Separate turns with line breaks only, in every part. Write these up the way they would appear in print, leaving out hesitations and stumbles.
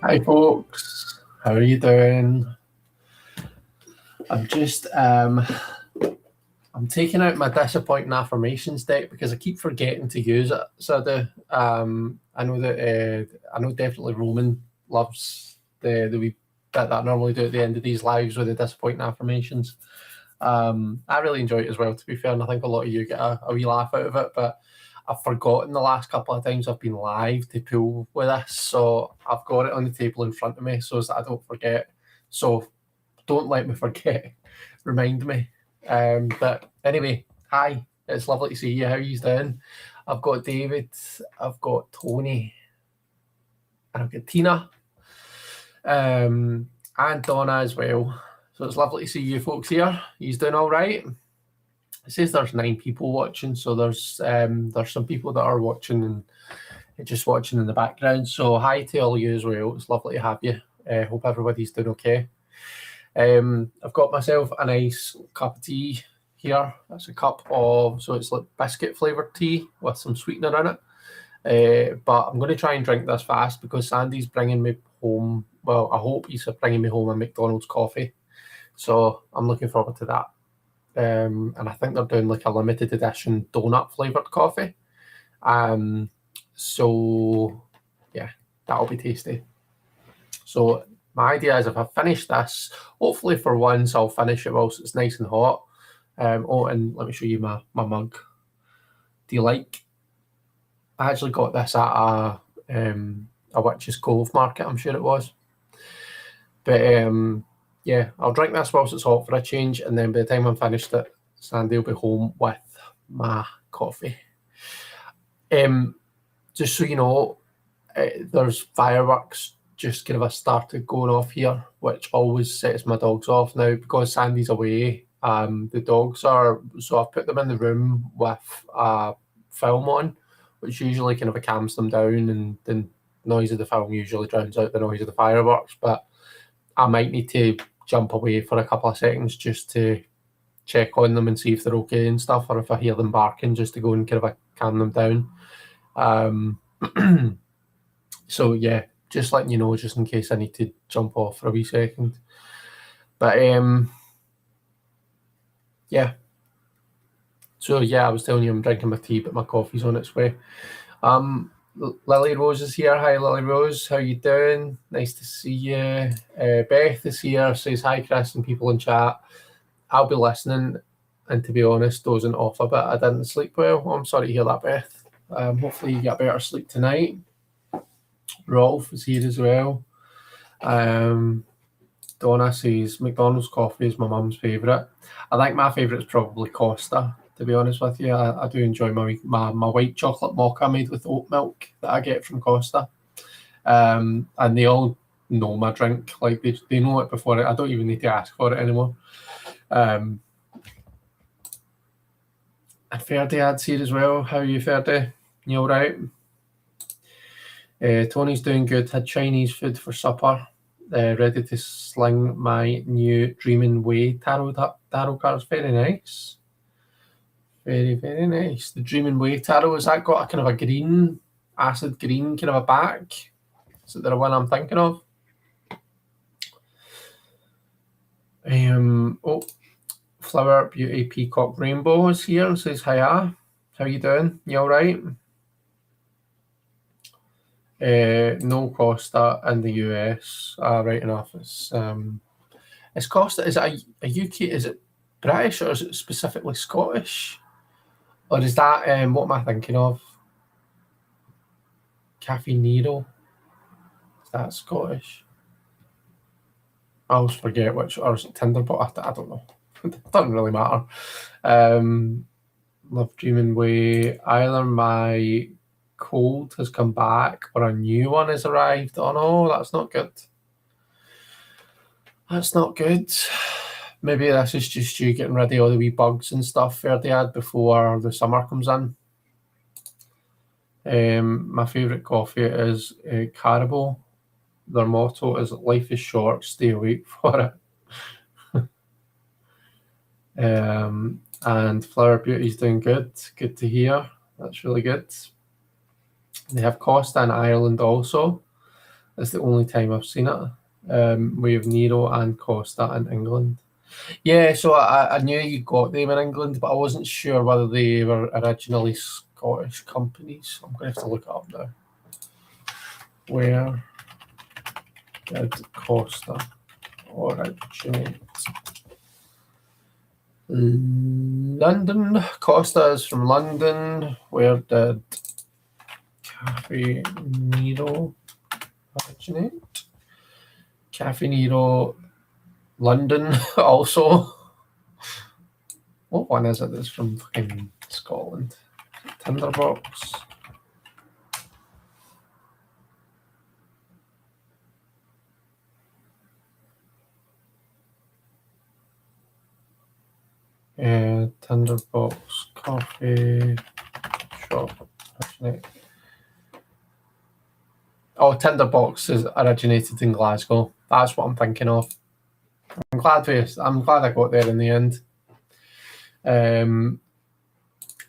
Hi folks, how are you doing? I'm just I'm taking out my disappointing affirmations deck because I keep forgetting to use it. So I know that I know definitely Roman loves the wee bit that I normally do at the end of these lives with the disappointing affirmations. I really enjoy it as well, to be fair, and I think a lot of you get a wee laugh out of it. But I've forgotten the last couple of times I've been live to pull with this, so I've got it on the table in front of me so that I don't forget. So don't let me forget. Remind me. But anyway, hi. It's lovely to see you. How are you doing? I've got David. I've got Tony. And I've got Tina. And Donna as well. So it's lovely to see you folks here. You doing all right? It says there's 9 people watching, so there's some people that are watching and just watching in the background. So hi to all of you as well. It's lovely to have you. Hope everybody's doing okay. I've got myself a nice cup of tea here. That's a cup of, so it's like biscuit flavoured tea with some sweetener in it. But I'm going to try and drink this fast because Sandy's bringing me home. Well, I hope he's bringing me home a McDonald's coffee. So I'm looking forward to that. And I think they're doing like a limited edition donut flavoured coffee. So yeah, that'll be tasty. So my idea is if I finish this, hopefully for once I'll finish it whilst it's nice and hot. And let me show you my mug. Do you like? I actually got this at a Witch's Cove market, I'm sure it was. But yeah, I'll drink this whilst it's hot for a change, and then by the time I'm finished it, Sandy will be home with my coffee. Just so you know, there's fireworks just kind of started going off here, which always sets my dogs off now because Sandy's away. The dogs are, so I've put them in the room with a film on, which usually kind of calms them down, and the noise of the film usually drowns out the noise of the fireworks. But I might need to jump away for a couple of seconds just to check on them and see if they're okay and stuff, or if I hear them barking, just to go and kind of calm them down. So yeah, just letting you know, just in case I need to jump off for a wee second. But yeah. So yeah, I was telling you I'm drinking my tea, but my coffee's on its way. Lily Rose is here. Hi, Lily Rose. How you doing? Nice to see you. Beth is here. Says hi, Chris, and people in chat. I'll be listening, and to be honest, dozing off a bit. I didn't sleep well. I'm sorry to hear that, Beth. Hopefully you get better sleep tonight. Rolf is here as well. Donna says McDonald's coffee is my mum's favourite. I think my favourite is probably Costa, to be honest with you. I do enjoy my white chocolate mocha made with oat milk that I get from Costa. And they all know my drink. Like they know it before I don't even need to ask for it anymore. And Ferdiad's here as well. How are you, Ferdi? You all right? Tony's doing good. Had Chinese food for supper. Ready to sling my new Dreaming Way tarot cards. Very nice. Very, very nice. The Dreaming Way tarot, has that got a kind of a green, acid green kind of a back? Is it the one I'm thinking of? Flower Beauty Peacock Rainbow is here and says, hiya. How you doing? You all right? No Costa in the US. Right enough. It's Costa. Is it a UK? Is it British or is it specifically Scottish? Or is that what am I thinking of? Cafe Nero. Is that Scottish? I always forget which, or is it Tinderbot? I don't know. It doesn't really matter. Love Dreaming Way. Either my cold has come back or a new one has arrived. Oh no, that's not good. That's not good. Maybe this is just you getting rid of all the wee bugs and stuff Ferdiad before the summer comes in. My favourite coffee is Caribou. Their motto is life is short, stay awake for it. And Flower Beauty's doing good. Good to hear. That's really good. They have Costa in Ireland also. It's the only time I've seen it. We have Nero and Costa in England. Yeah, so I knew you got them in England, but I wasn't sure whether they were originally Scottish companies. I'm going to have to look it up now. Where did Costa originate? London. Costa is from London. Where did Cafe Nero originate? Cafe Nero, London also. What one is it that's from fucking Scotland? Tinderbox. Tinderbox coffee shop. Oh, Tinderbox is originated in Glasgow. That's what I'm thinking of. I'm glad I got there in the end.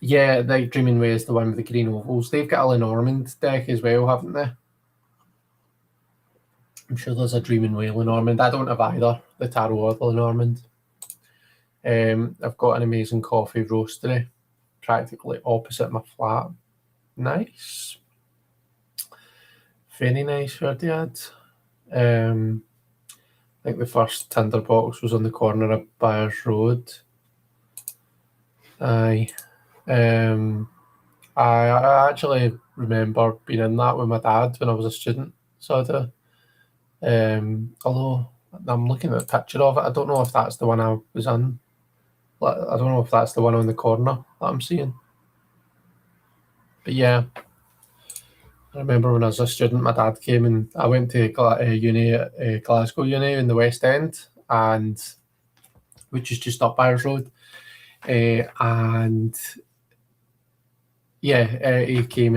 Yeah, the Dreaming Way is the one with the green ovals. They've got a Lenormand deck as well, haven't they? I'm sure there's a Dreaming Way Lenormand. I don't have either, the Tarot or the Lenormand. I've got an amazing coffee roastery, practically opposite my flat. Nice. Very nice, Rudyard. I think the first Tinderbox was on the corner of Byers Road. Aye. I actually remember being in that with my dad when I was a student. So I do. Although I'm looking at a picture of it, I don't know if that's the one I was in. I don't know if that's the one on the corner that I'm seeing. But yeah, I remember when I was a student, my dad came and I went to Glasgow Uni in the West End, and which is just up Byers Road. And yeah, he came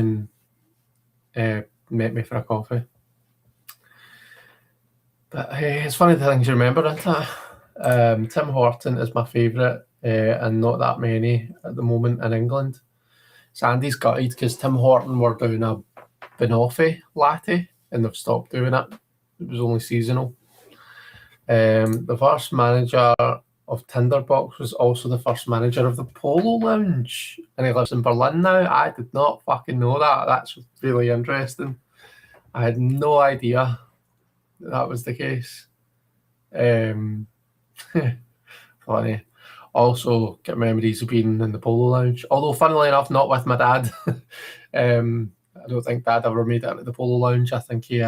and met me for a coffee. But it's funny the things you remember, isn't it? Tim Horton is my favourite, and not that many at the moment in England. Sandy's gutted because Tim Horton were doing a Banoffee latte and they've stopped doing it. It was only seasonal. The first manager of Tinderbox was also the first manager of the Polo Lounge, and he lives in Berlin now. I did not fucking know that. That's really interesting. I had no idea that was the case. Funny. Also, get memories of being in the Polo Lounge. Although, funnily enough, not with my dad. I don't think Dad ever made it into the Polo Lounge. I think he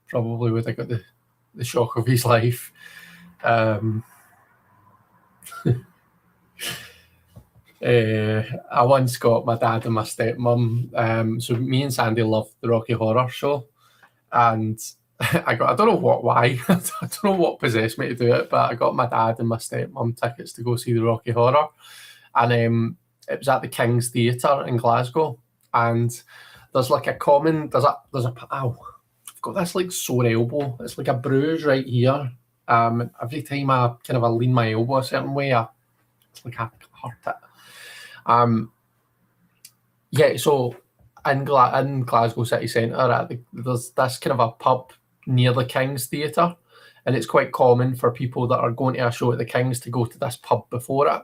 probably would have got the shock of his life. I once got my dad and my stepmom. So me and Sandy loved the Rocky Horror Show, and I don't know why. I don't know what possessed me to do it, but I got my dad and my stepmom tickets to go see the Rocky Horror, and it was at the King's Theatre in Glasgow, and there's like a common there's a ow, I've got this like sore elbow. It's like a bruise right here. Every time I kind of lean my elbow a certain way, it's like I hurt it. Yeah, so in Glasgow city centre, there's this kind of a pub near the King's Theatre, and it's quite common for people that are going to a show at the King's to go to this pub before it.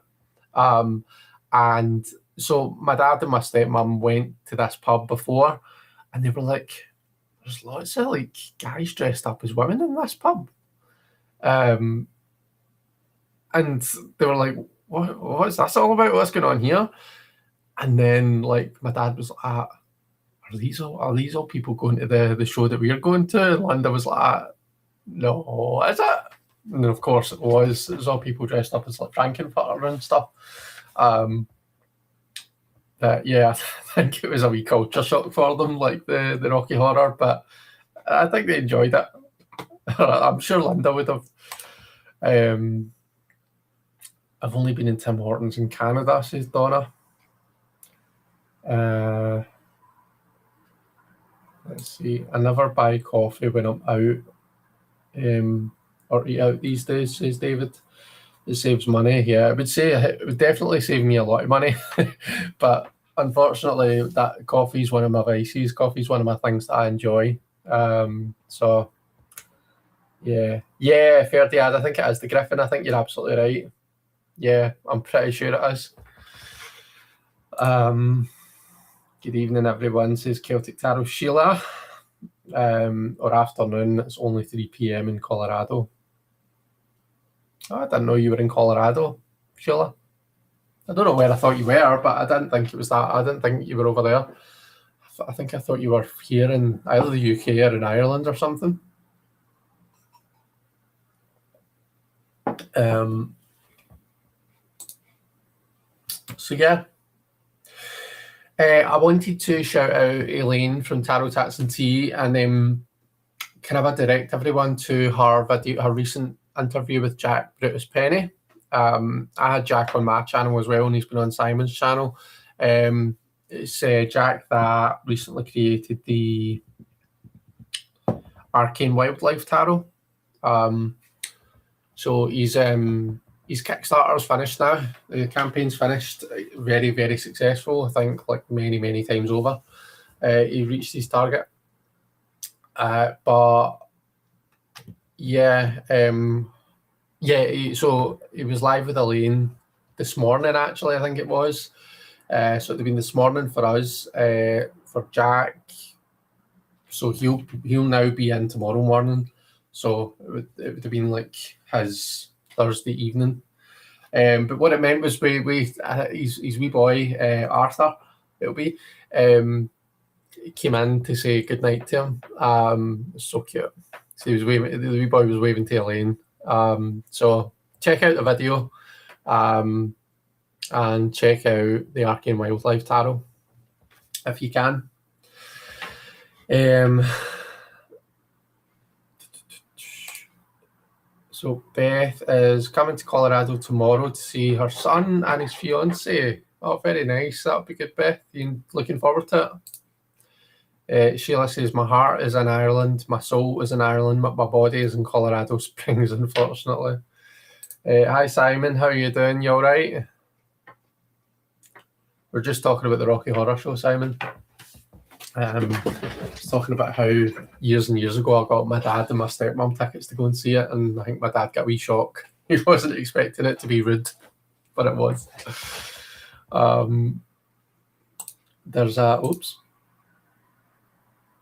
And so my dad and my stepmom went to this pub before, and they were like, "There's lots of like guys dressed up as women in this pub," and they were like, "What's this all about? What's going on here?" And then like my dad was like, "Are these all people going to the show that we're going to?" And Linda was like, "No, is it?" And then of course it was. It was all people dressed up as like Frankenfurter and stuff. But yeah, I think it was a wee culture shock for them, like the Rocky Horror. But I think they enjoyed it. I'm sure Linda would have. I've only been in Tim Hortons in Canada, says Donna. Let's see. I never buy coffee when I'm out or eat out these days, says David. It saves money. Yeah, I would say it would definitely save me a lot of money. But unfortunately, that coffee is one of my vices. Coffee is one of my things that I enjoy. So yeah, Ferdiad. I think it is the Griffin. I think you're absolutely right. Yeah, I'm pretty sure it is. Good evening, everyone, says Celtic Tarot Sheila. Or afternoon, it's only 3 p.m. in Colorado. Oh, I didn't know you were in Colorado, Sheila. I don't know where I thought you were, but I didn't think it was that. I didn't think you were over there. I think I thought you were here in either the UK or in Ireland or something. So yeah. I wanted to shout out Elaine from Tarot Tats and Tea and kind of direct everyone to her video, her recent interview with Jack Brutus Penny. I had Jack on my channel as well, and he's been on Simon's channel. It's Jack that recently created the Arcane Wildlife Tarot. So his Kickstarter's finished now. The campaign's finished. Very, very successful. I think like many, many times over. He reached his target. But yeah, so he was live with Elaine this morning. Actually, I think it was. So it would have been this morning for us. For Jack. So he'll now be in tomorrow morning. So it would have been like his Thursday evening. But what it meant was his wee boy Arthur, it'll be, came in to say goodnight to him. So cute. So he was waving. The wee boy was waving to Elaine. So check out the video, and check out the Arcane Wildlife Tarot if you can. So Beth is coming to Colorado tomorrow to see her son and his fiance. Oh, very nice. That'll be good, Beth. You looking forward to it? Sheila says, my heart is in Ireland, my soul is in Ireland, but my body is in Colorado Springs, unfortunately. Hi, Simon. How are you doing? You all right? We're just talking about the Rocky Horror Show, Simon. I was talking about how years and years ago I got my dad and my stepmom tickets to go and see it, and I think my dad got a wee shock. He wasn't expecting it to be rude, but it was.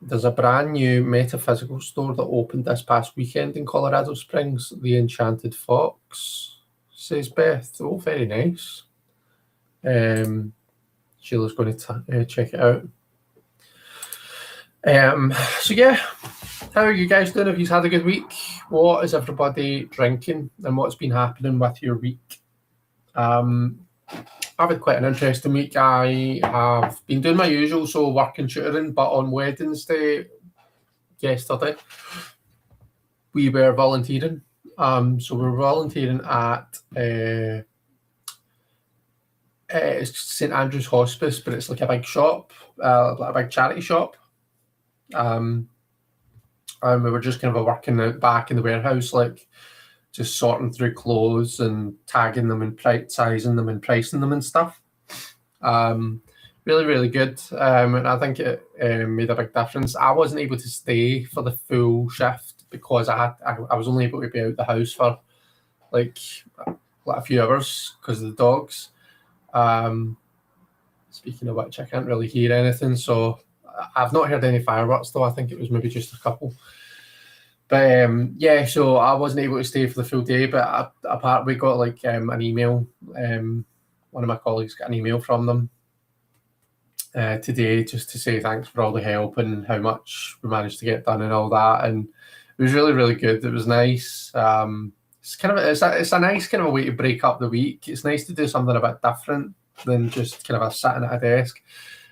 There's a brand new metaphysical store that opened this past weekend in Colorado Springs, The Enchanted Fox, says Beth. Oh, very nice. Sheila's going to check it out. So yeah, how are you guys doing? Have you had a good week? What is everybody drinking, and what's been happening with your week? I've had quite an interesting week. I have been doing my usual, so work and tutoring, but on Wednesday, yesterday, we were volunteering. So we were volunteering at St Andrew's Hospice, but it's like a big shop, like a big charity shop. And we were just kind of working out back in the warehouse, like just sorting through clothes and tagging them and sizing them and pricing them and stuff. Really, really good. And I think it made a big difference. I wasn't able to stay for the full shift because I was only able to be out the house for like a few hours because of the dogs. Speaking of which, I can't really hear anything, so I've not heard any fireworks though. I think it was maybe just a couple. But yeah, so I wasn't able to stay for the full day. But apart, we got like an email. One of my colleagues got an email from them today just to say thanks for all the help and how much we managed to get done and all that. And it was really, really good. It was nice. It's kind of it's a nice kind of a way to break up the week. It's nice to do something a bit different than just kind of sitting at a desk.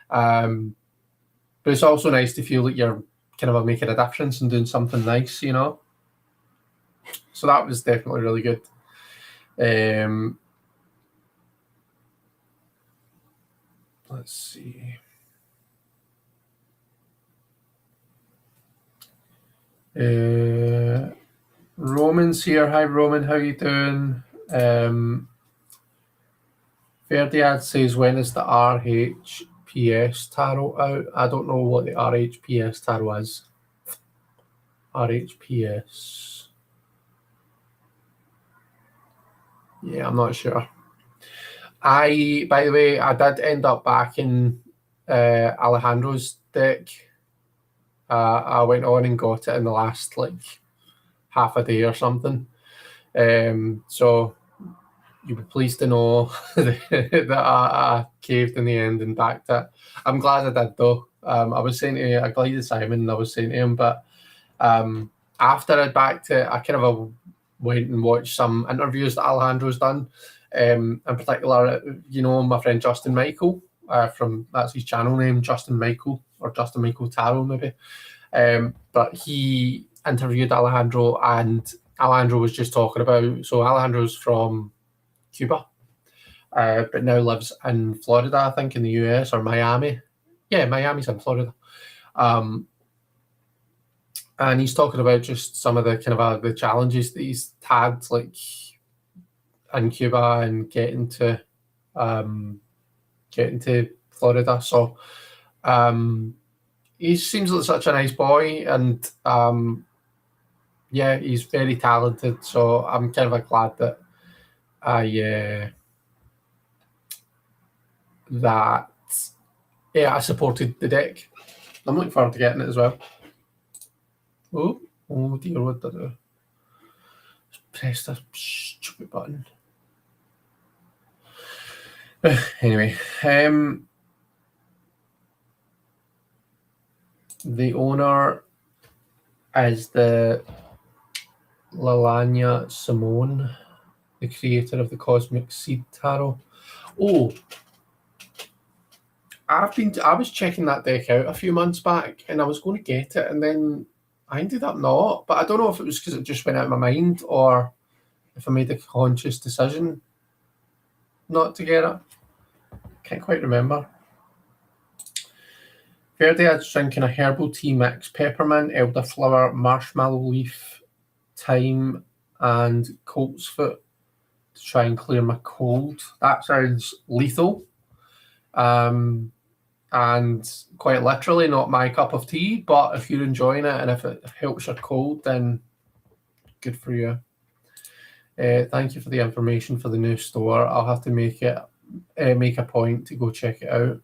But it's also nice to feel like you're kind of making a difference and doing something nice, you know. So that was definitely really good. Let's see. Roman's here. Hi, Roman. How you doing? Ferdiad says, when is the RHPS tarot out? I don't know what the RHPS tarot is. RHPS. Yeah, I'm not sure. By the way, I did end up backing Alejandro's deck. I went on and got it in the last half a day or something. So you'll be pleased to know that I caved in the end and backed it. I'm glad I did though. I was saying to I glided Simon and I was saying to him, but after I backed it, I kind of went and watched some interviews that Alejandro's done. In particular, my friend Justin Michael, that's his channel name, Justin Michael, or Justin Michael Tarot maybe. But he interviewed Alejandro, and Alejandro was just talking about, so Alejandro's from Cuba, but now lives in Florida, I think, in the US, or Miami. Yeah, Miami's in Florida. And he's talking about just some of the kind of the challenges that he's had, in Cuba and getting to Florida. So he seems like such a nice boy, and yeah, he's very talented. So I'm kind of glad that I supported the deck. I'm looking forward to getting it as well. Oh dear, what did I do? Just press the stupid button. Anyway, the owner is the Lalanya Simone, the creator of the Cosmic Seed Tarot. Oh, I was checking that deck out a few months back, and I was going to get it, and then I ended up not. But I don't know if it was because it just went out of my mind, or if I made a conscious decision not to get it. Can't quite remember. Verdiad's drinking a herbal tea mix: peppermint, elderflower, marshmallow leaf, thyme, and coltsfoot to try and clear my cold. That sounds lethal. And quite literally not my cup of tea, but if you're enjoying it and if it helps your cold, then good for you. Thank you for the information for the new store. I'll have to make a point to go check it out.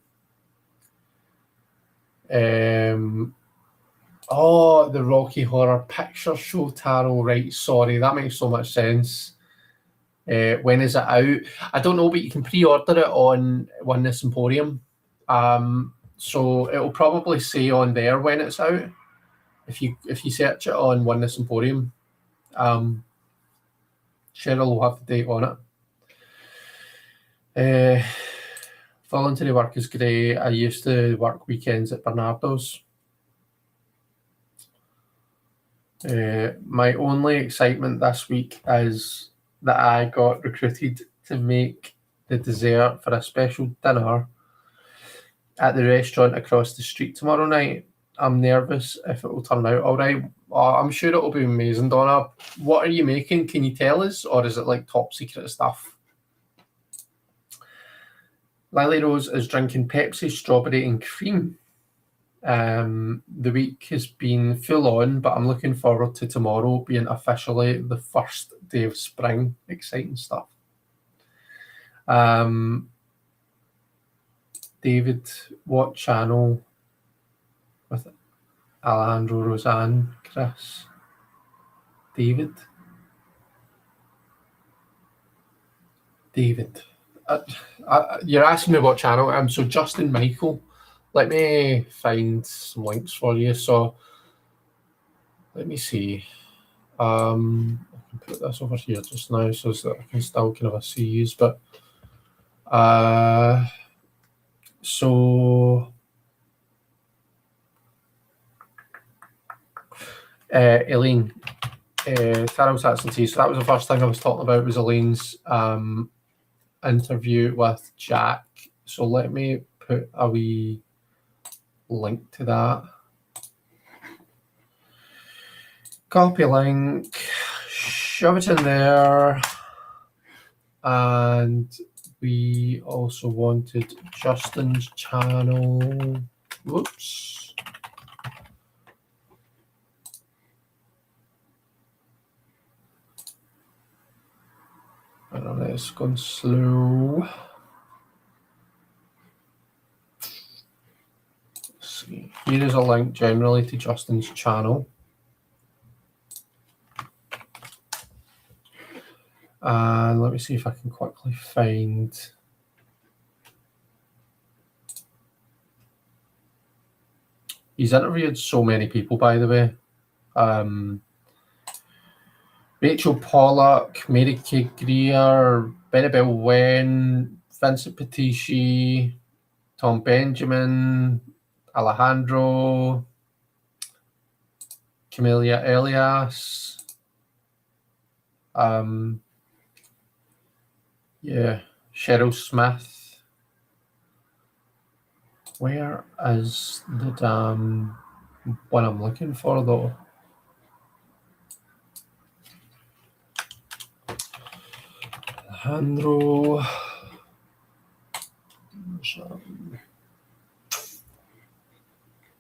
The Rocky Horror Picture Show Tarot, right? Sorry, that makes so much sense. When is it out? I don't know, but you can pre-order it on Oneness Emporium. So it'll probably say on there when it's out. If you search it on Oneness Emporium, Cheryl will have the date on it. Voluntary work is great. I used to work weekends at Bernardo's. My only excitement this week is that I got recruited to make the dessert for a special dinner at the restaurant across the street tomorrow night. I'm nervous if it will turn out all right. I'm sure it will be amazing, Donna. What are you making? Can you tell us? Or is it top secret stuff? Lily Rose is drinking Pepsi, strawberry and cream. The week has been full on, but I'm looking forward to tomorrow being officially the first day of spring. Exciting stuff. David, what channel with Alejandro, Roseanne, Chris? David. You're asking me what channel. So Justin Michael. Let me find some links for you. So let me see. I can put this over here just now so that I can still kind of see you. But so Elaine, Tarot Sats and Tea. So that was the first thing I was talking about, was Elaine's interview with Jack. So let me put a wee link to that. Copy link, shove it in there. And we also wanted Justin's channel. Whoops. I don't know, it's going slow. Let's see. Here is a link generally to Justin's channel. And let me see if I can quickly find. He's interviewed so many people, by the way. Rachel Pollack, Mary Kay Greer, Benabel Wen, Vincent Petici, Tom Benjamin, Alejandro, Camellia Elias. Yeah, Cheryl Smith. Where is the damn one I'm looking for, though? Alejandro.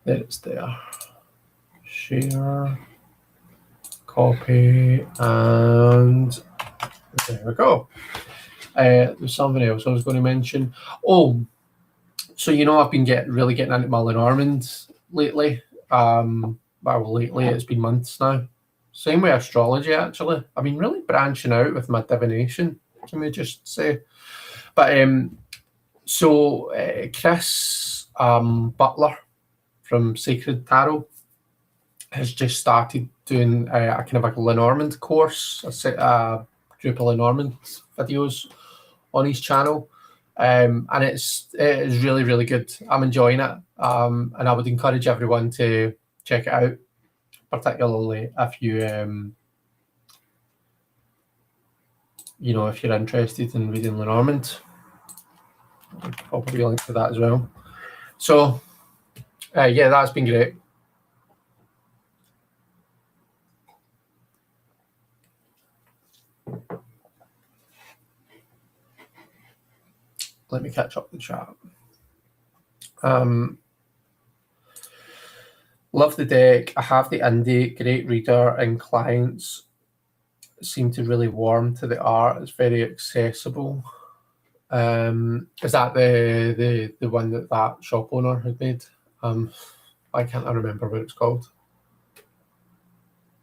There it's there. Share. Copy. And there we go. There's something else I was going to mention. Oh, so I've been really getting into my Lenormand lately. Lately it's been months now. Same with astrology, actually. I've been really branching out with my divination, can we just say? But Chris Butler from Sacred Tarot has just started doing a kind of a Lenormand course, a group of Lenormand videos on his channel. And it is really, really good. I'm enjoying it. And I would encourage everyone to check it out, particularly if you, if you're interested in reading Lenormand. I'll probably link to that as well. So, yeah, that's been great. Let me catch up the chat. Love the deck. I have the indie, great reader, and clients seem to really warm to the art. It's very accessible. Is that the one that shop owner had made? Why can't I remember what it's called?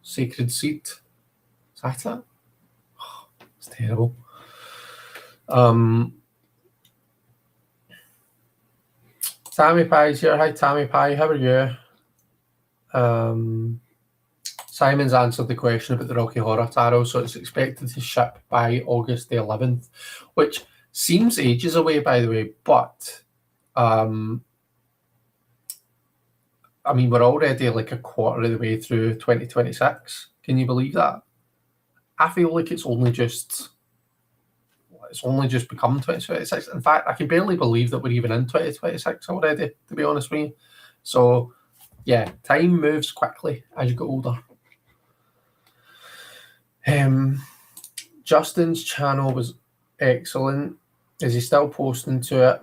Sacred Seed. Is that it? Oh, it's terrible. Tammy Pie's here. Hi, Tammy Pie. How are you? Simon's answered the question about the Rocky Horror Tarot, so it's expected to ship by August the 11th, which seems ages away, by the way, but I mean, we're already like a quarter of the way through 2026. Can you believe that? I feel like it's only just become 2026. In fact, I can barely believe that we're even in 2026 already, to be honest with you. So, yeah, time moves quickly as you get older. Justin's channel was excellent. Is he still posting to it?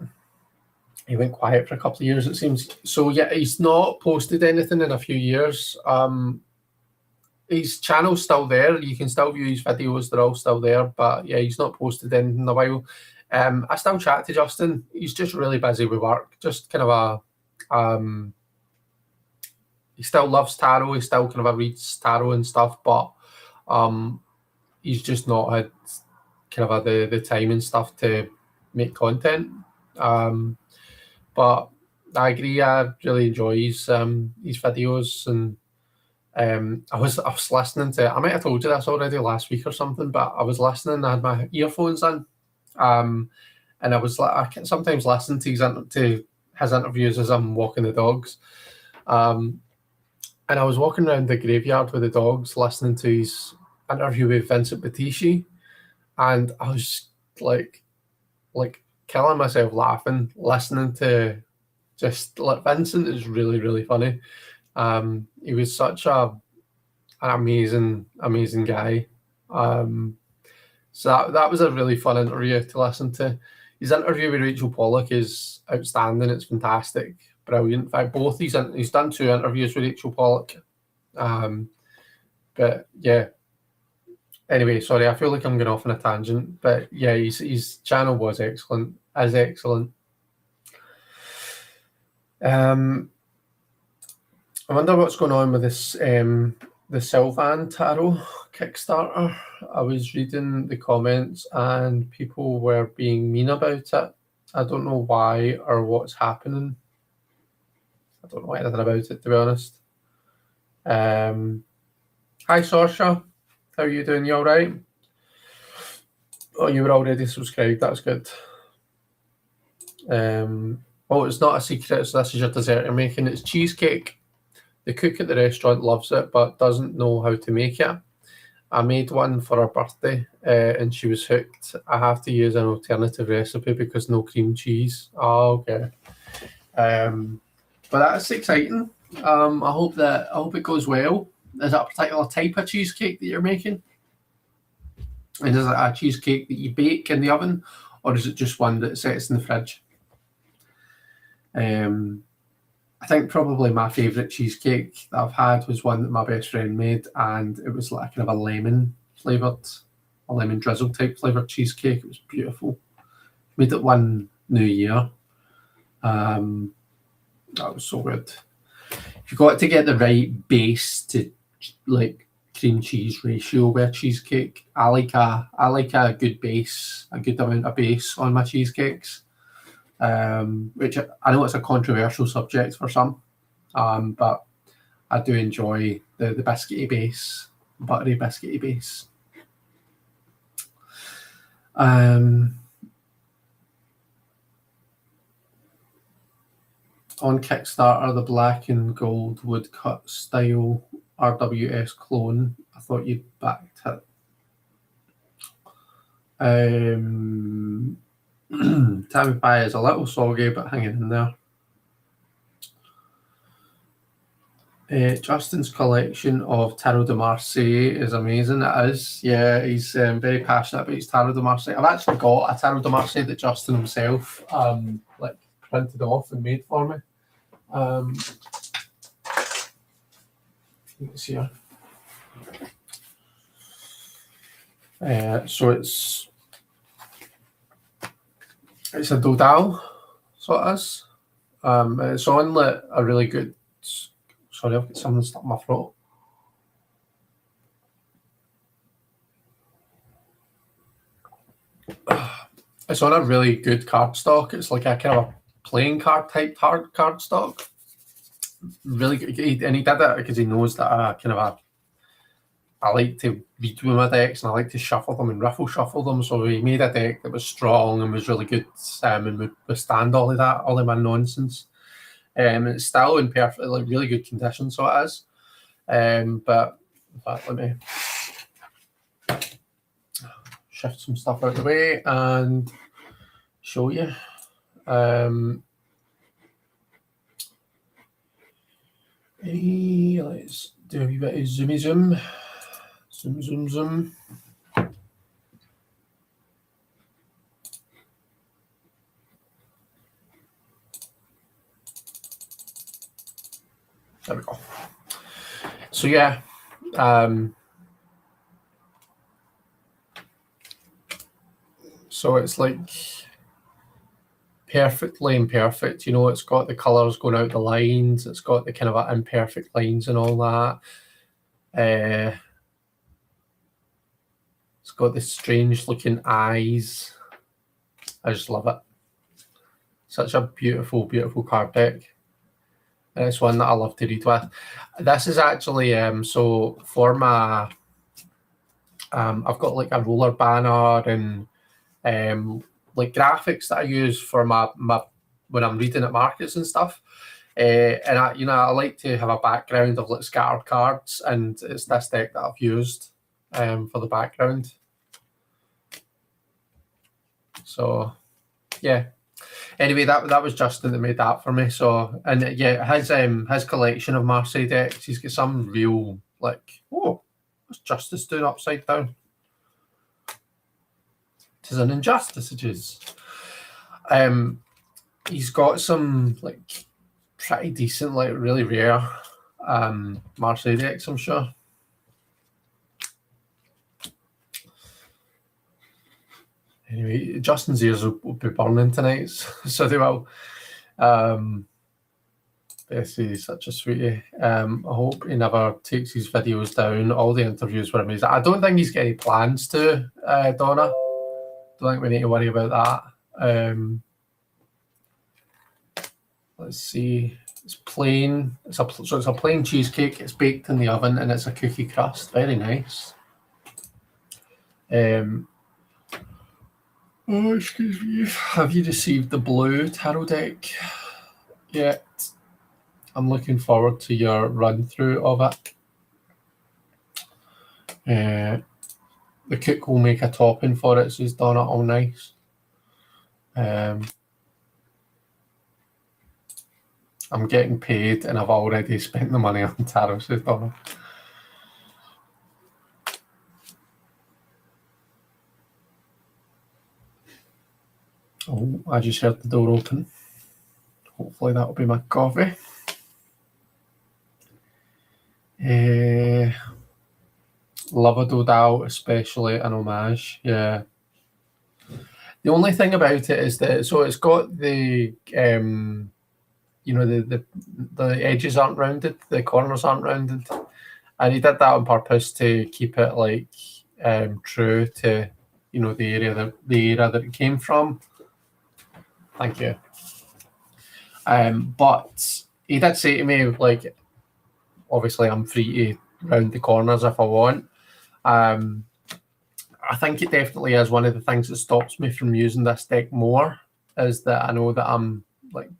He went quiet for a couple of years, it seems. So, yeah, he's not posted anything in a few years. His channel's still there. You can still view his videos. They're all still there. But, yeah, he's not posted anything in a while. I still chat to Justin. He's just really busy with work. Just kind of he still loves tarot. He still kind of reads tarot and stuff. But he's just not had kind of the time and stuff to make content. But I agree. I really enjoy his videos, and I was listening to. I might have told you this already last week or something, but I was listening. I had my earphones in, and I was like, I can sometimes listen to his interviews as I'm walking the dogs. And I was walking around the graveyard with the dogs, listening to his interview with Vincent Petici, and I was like killing myself laughing, listening to just like Vincent is really, really funny. He was such an amazing guy. So that was a really fun interview to listen to. His interview with Rachel Pollack is outstanding. It's fantastic, brilliant. In fact, both he's done 2 interviews with Rachel Pollack. But yeah, Anyway, sorry, I feel like I'm going off on a tangent, but yeah, his channel was excellent, is excellent. I wonder what's going on with this the Sylvan Tarot Kickstarter. I was reading the comments and people were being mean about it. I don't know why or what's happening. I don't know anything about it, to be honest. Hi, Saoirse. How are you doing? You all right? Oh, you were already subscribed. That's good. Oh, it's not a secret. So this is your dessert you're making. It's cheesecake. The cook at the restaurant loves it, but doesn't know how to make it. I made one for her birthday, and she was hooked. I have to use an alternative recipe because no cream cheese. Oh, okay. But that's exciting. I hope it goes well. Is it a particular type of cheesecake that you're making? And is it a cheesecake that you bake in the oven, or is it just one that sits in the fridge? I think probably my favourite cheesecake that I've had was one that my best friend made, and it was like kind of a lemon drizzle type flavoured cheesecake. It was beautiful. Made it one New Year. That was so good. You've got to get the right base to like cream cheese ratio with a cheesecake. I like a good base, a good amount of base on my cheesecakes. Which I know it's a controversial subject for some, but I do enjoy the biscuity base, buttery biscuity base. On Kickstarter, the black and gold woodcut style RWS clone. I thought you'd backed it. Tammy Pie is a little soggy, but hanging in there. Justin's collection of Tarot de Marseille is amazing. It is. Yeah, he's very passionate about his Tarot de Marseille. I've actually got a Tarot de Marseille that Justin himself printed off and made for me. It's here. So it's a Dodal, so it is. It's on like a really good. Sorry, I've got something stuck in my throat. It's on a really good cardstock. It's like a kind of a playing card type cardstock. Really good. And he did it because he knows that I like to read with my decks and I like to shuffle them and riffle shuffle them. So he made a deck that was strong and was really good and would withstand all of that, all of my nonsense. It's still in perfect, like really good condition, so it is. But in fact, let me shift some stuff out of the way and show you. Let's do a wee bit of zoomy zoom. Zoom. There we go. So yeah, so it's like perfectly imperfect. You know, it's got the colours going out the lines. It's got the kind of imperfect lines and all that. It's got this strange looking eyes. I just love it. Such a beautiful, beautiful card deck. And it's one that I love to read with. This is actually so for my I've got like a roller banner and like graphics that I use for my when I'm reading at markets and stuff. And I like to have a background of like scattered cards, and it's this deck that I've used for the background. So yeah. Anyway, that was Justin that made that for me. So, and yeah, his collection of Marseille decks, he's got some real like, oh, what's Justice doing upside down? 'Tis an injustice, it is. He's got some like pretty decent, like really rare Marseille decks, I'm sure. Anyway, Justin's ears will be burning tonight, so they will. Bessie's such a sweetie. I hope he never takes his videos down. All the interviews were amazing. I don't think he's got any plans to, Donna. Don't think we need to worry about that. Let's see. It's plain. It's a plain cheesecake. It's baked in the oven and it's a cookie crust. Very nice. Oh, excuse me. Have you received the blue tarot deck yet? I'm looking forward to your run through of it. The cook will make a topping for it, so he's done it all nice. I'm getting paid and I've already spent the money on tarot, says Donna. Oh, I just heard the door open. Hopefully that'll be my coffee. Love a Dodal, especially an homage. Yeah. The only thing about it is that it's got the the edges aren't rounded, the corners aren't rounded, and he did that on purpose to keep it like true to the era that it came from. Thank you. But he did say to me, like, obviously I'm free to round the corners if I want. I think it definitely is one of the things that stops me from using this deck more, is that I know that I'm like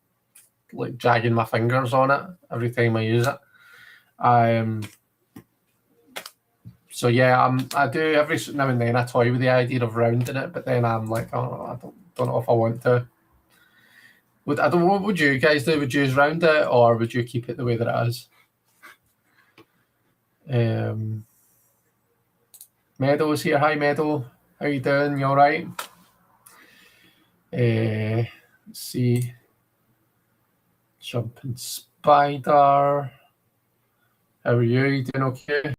dragging my fingers on it every time I use it. So yeah, I do every now and then I toy with the idea of rounding it, but then I'm like, oh, I don't know if I want to. What would you guys do? Would you round it or would you keep it the way that it is? Meadows here. Hi, Meadow. How you doing? You all right? Let's see. Jumping Spider. How are you? You doing okay?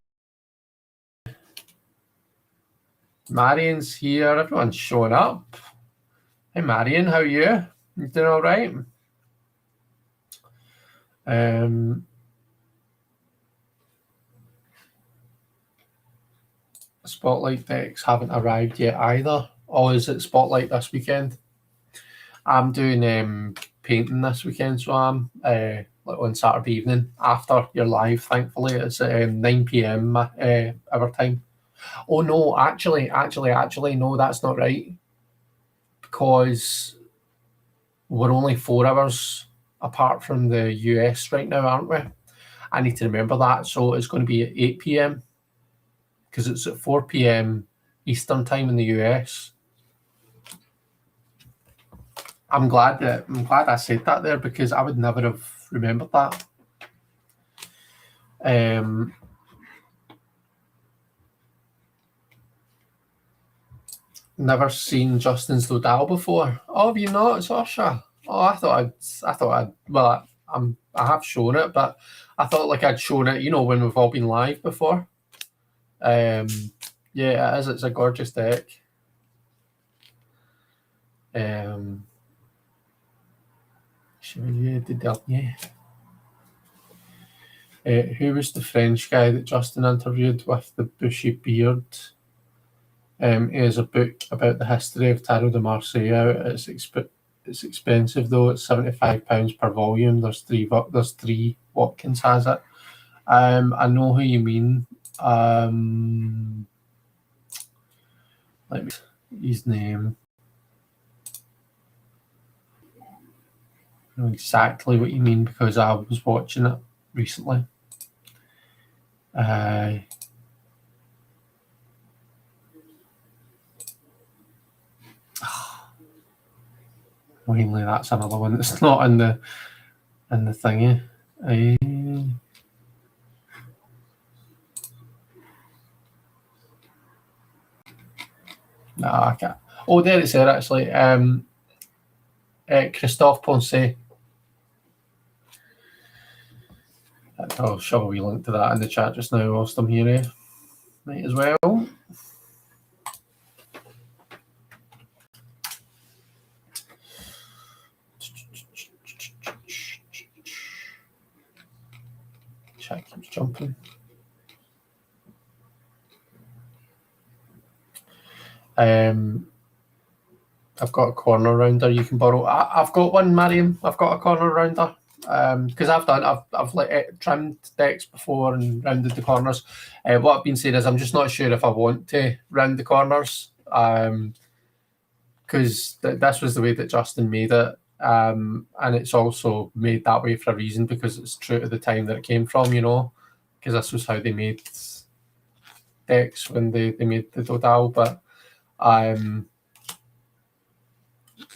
Marion's here. Everyone's showing up. Hey, Marion. How are you? You doing all right? Spotlight decks haven't arrived yet either. Oh, is it Spotlight this weekend? I'm doing painting this weekend, so I'm on Saturday evening after you're live. Thankfully, it's 9 p.m. Our time. Oh no, actually, no, that's not right, because we're only 4 hours apart from the US right now, aren't we? I need to remember that. So it's going to be at 8 p.m. because it's at 4 p.m. Eastern time in the US. I'm glad I said that there, because I would never have remembered that. Never seen Justin's Dodal before. Oh, have you not, Sasha? Oh, I thought well, I have shown it, but I thought like I'd shown it, when we've all been live before. Yeah, it is. It's a gorgeous deck. Chevalier de Dernier. Who was the French guy that Justin interviewed with the bushy beard? He has a book about the history of Tarot de Marseille. It's expensive though. It's £75 per volume. There's three. Watkins has it. I know who you mean. Let me his name. I know exactly what you mean because I was watching it recently. Mainly that's another one that's not in the thingy. No, I can't. Oh, there it's there actually. Christophe Ponce. I'll shove a wee link to that in the chat just now whilst I'm here. Might as well. I've got a corner rounder you can borrow. I've got one, Marion. I've got a corner rounder. Because I've like trimmed decks before and rounded the corners. What I've been saying is I'm just not sure if I want to round the corners. Because this was the way that Justin made it. And it's also made that way for a reason, because it's true to the time that it came from, you know, because this was how they made decks when they made the Dodal.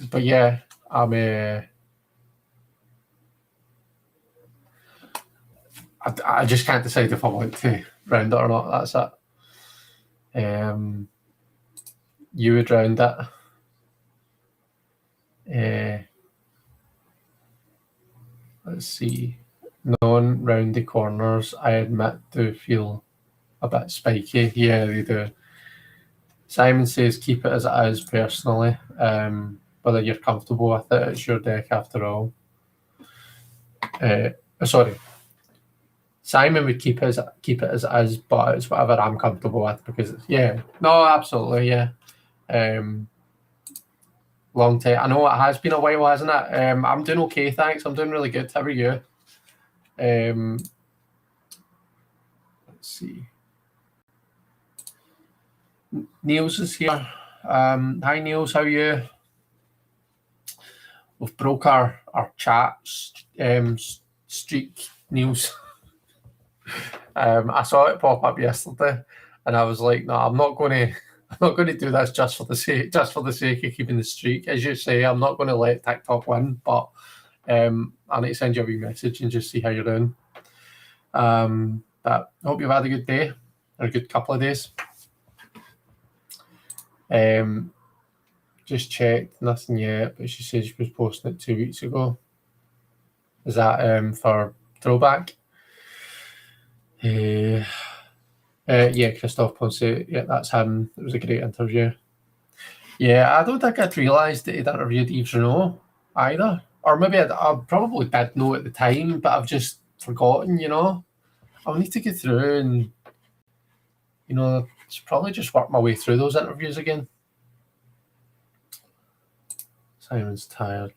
But yeah, I just can't decide if I want to round it or not. That's it. You would round it. Let's see. Non-roundy corners, I admit, do feel a bit spiky. Yeah, they do. Simon says keep it as it is personally. Whether you're comfortable with it, it's your deck after all. Sorry. Simon would keep it as it is, but it's whatever I'm comfortable with, because no, absolutely, yeah. Long time. I know it has been a while, hasn't it? I'm doing okay, thanks. I'm doing really good. How are you? Let's see. Niels is here. Hi, Niels. How are you? We've broke our chat streak, Niels. I saw it pop up yesterday, and I was like, no, I'm not going to do this just for the sake of keeping the streak. As you say, I'm not going to let TikTok win, but I need to send you a wee message and just see how you're doing. But I hope you've had a good day, or a good couple of days. Just checked, nothing yet, but she said she was posting it 2 weeks ago. Is that for throwback? Yeah, Christophe Ponce. Yeah, that's him. It was a great interview. Yeah, I don't think I'd realised that he'd interviewed Yves Renaud either. Or maybe I probably did know at the time, but I've just forgotten, you know. I'll need to get through and, you know, probably just work my way through those interviews again. Simon's tired.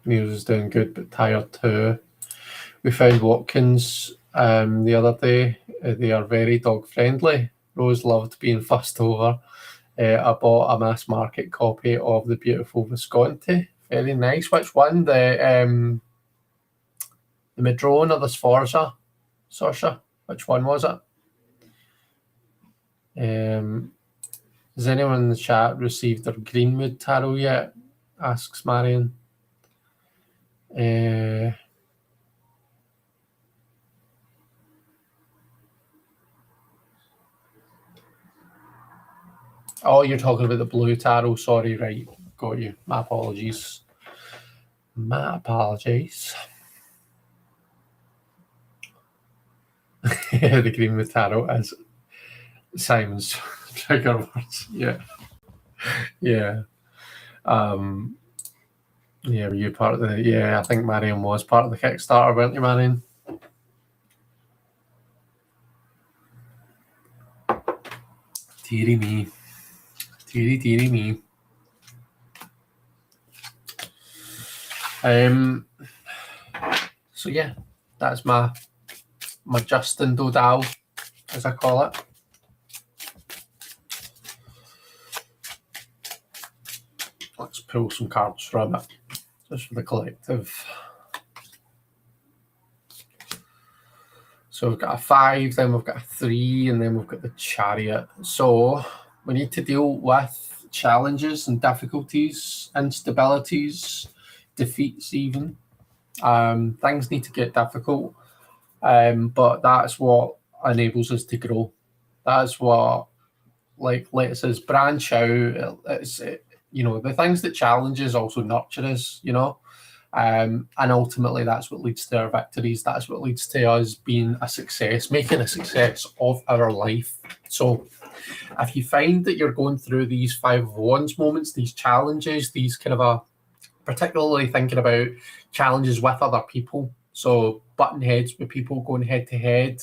Niels is doing good, but tired too. We found Watkins the other day. They are very dog friendly. Rose loved being fussed over. I bought a mass market copy of the beautiful Visconti. Very nice. Which one? The Madrone or the Sforza? Sorcia? Which one was it? Has anyone in the chat received their Greenwood tarot yet? Asks Marion. Oh, you're talking about the blue tarot. Sorry, right. Got you. My apologies. The Greenwood tarot is Simon's trigger words. Yeah. Yeah. Yeah, were you part of the... Yeah, I think Marion was part of the Kickstarter, weren't you, Marion? Dearie me. Dearie me. So yeah, that's my Justin Dodal, as I call it. Let's pull some cards from it, just for the collective. So we've got a 5, then we've got a 3, and then we've got the Chariot. So we need to deal with challenges and difficulties, instabilities, defeats even. Things need to get difficult, but that's what enables us to grow. That's what, like, lets us branch out. You know, the things that challenges also nurture us, you know. And ultimately that's what leads to our victories. That's what leads to us being a success, making a success of our life. So if you find that you're going through these 5 of Wands moments, these challenges, these kind of particularly thinking about challenges with other people, So button heads with people going head to head,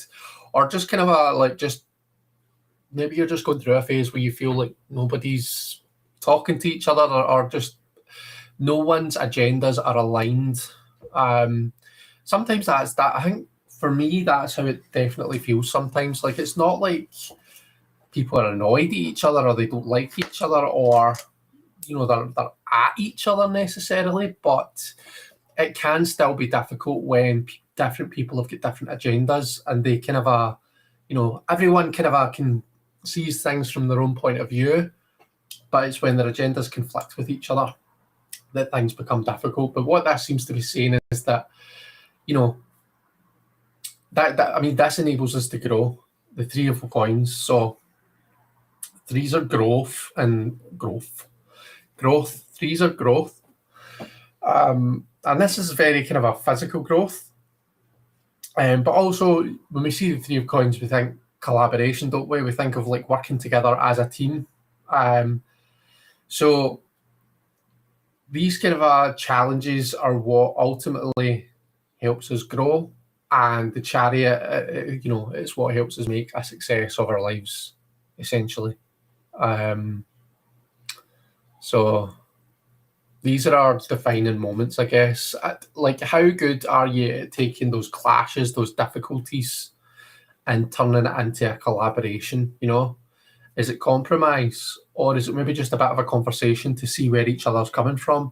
or just kind of just maybe you're just going through a phase where you feel like nobody's talking to each other, or just no one's agendas are aligned. Sometimes that's that. I think for me, that's how it definitely feels sometimes. Like, it's not like people are annoyed at each other or they don't like each other, or they're at each other necessarily, but it can still be difficult when different people have got different agendas, and they kind of everyone kind of can sees things from their own point of view, but it's when their agendas conflict with each other that things become difficult. But what that seems to be saying is that, this enables us to grow. The three of coins. So threes are growth and growth. Threes are growth. And this is very kind of a physical growth. But also, when we see the three of coins, we think collaboration, don't we? We think of like working together as a team. So these kind of challenges are what ultimately helps us grow, and the chariot, it's what helps us make a success of our lives, essentially. So these are our defining moments, I guess. Like, how good are you at taking those clashes, those difficulties, and turning it into a collaboration? Is it compromise, or is it maybe just a bit of a conversation to see where each other's coming from?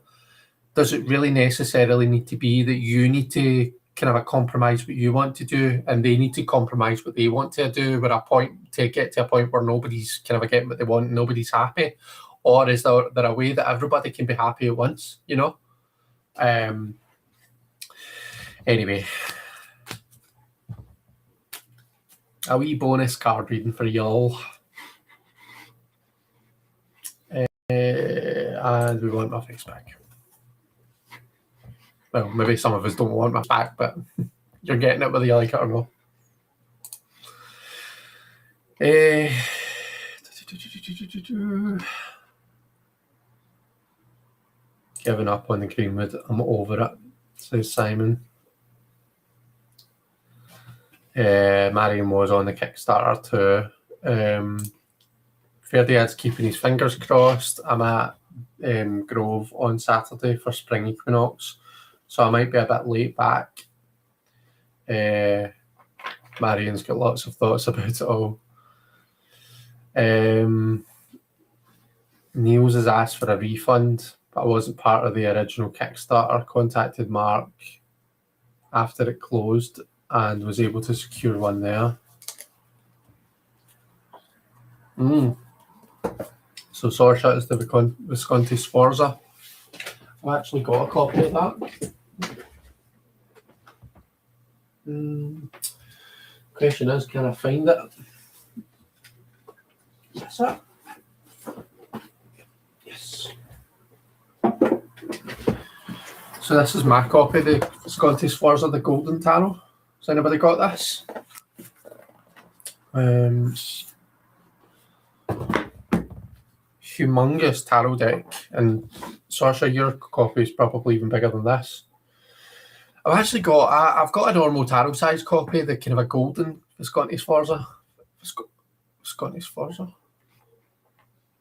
Does it really necessarily need to be that you need to kind of compromise what you want to do, and they need to compromise what they want to do, with a point to get to a point where nobody's kind of getting what they want, and nobody's happy? Or is there a way that everybody can be happy at once? Anyway, a wee bonus card reading for y'all. And we want my face back. Well, maybe some of us don't want my back, but you're getting it whether you like it or not. Giving up on the Greenwood. I'm over it, says Simon. Marion was on the Kickstarter too. Ferdinand's keeping his fingers crossed. I'm at Grove on Saturday for spring equinox, so I might be a bit late back. Marion's got lots of thoughts about it all. Niels has asked for a refund, but I wasn't part of the original Kickstarter. Contacted Mark after it closed and was able to secure one there. So Sorsha is the Visconti Sforza. I've actually got a copy of that. Question is, can I find it? Yes, sir. Yes. So this is my copy of the Visconti Sforza, the Golden Tarot. Has anybody got this? Humongous tarot deck, and Saoirse, your copy is probably even bigger than this. I've got a normal tarot size copy, the kind of a golden Visconti Sforza. Visconti Sforza.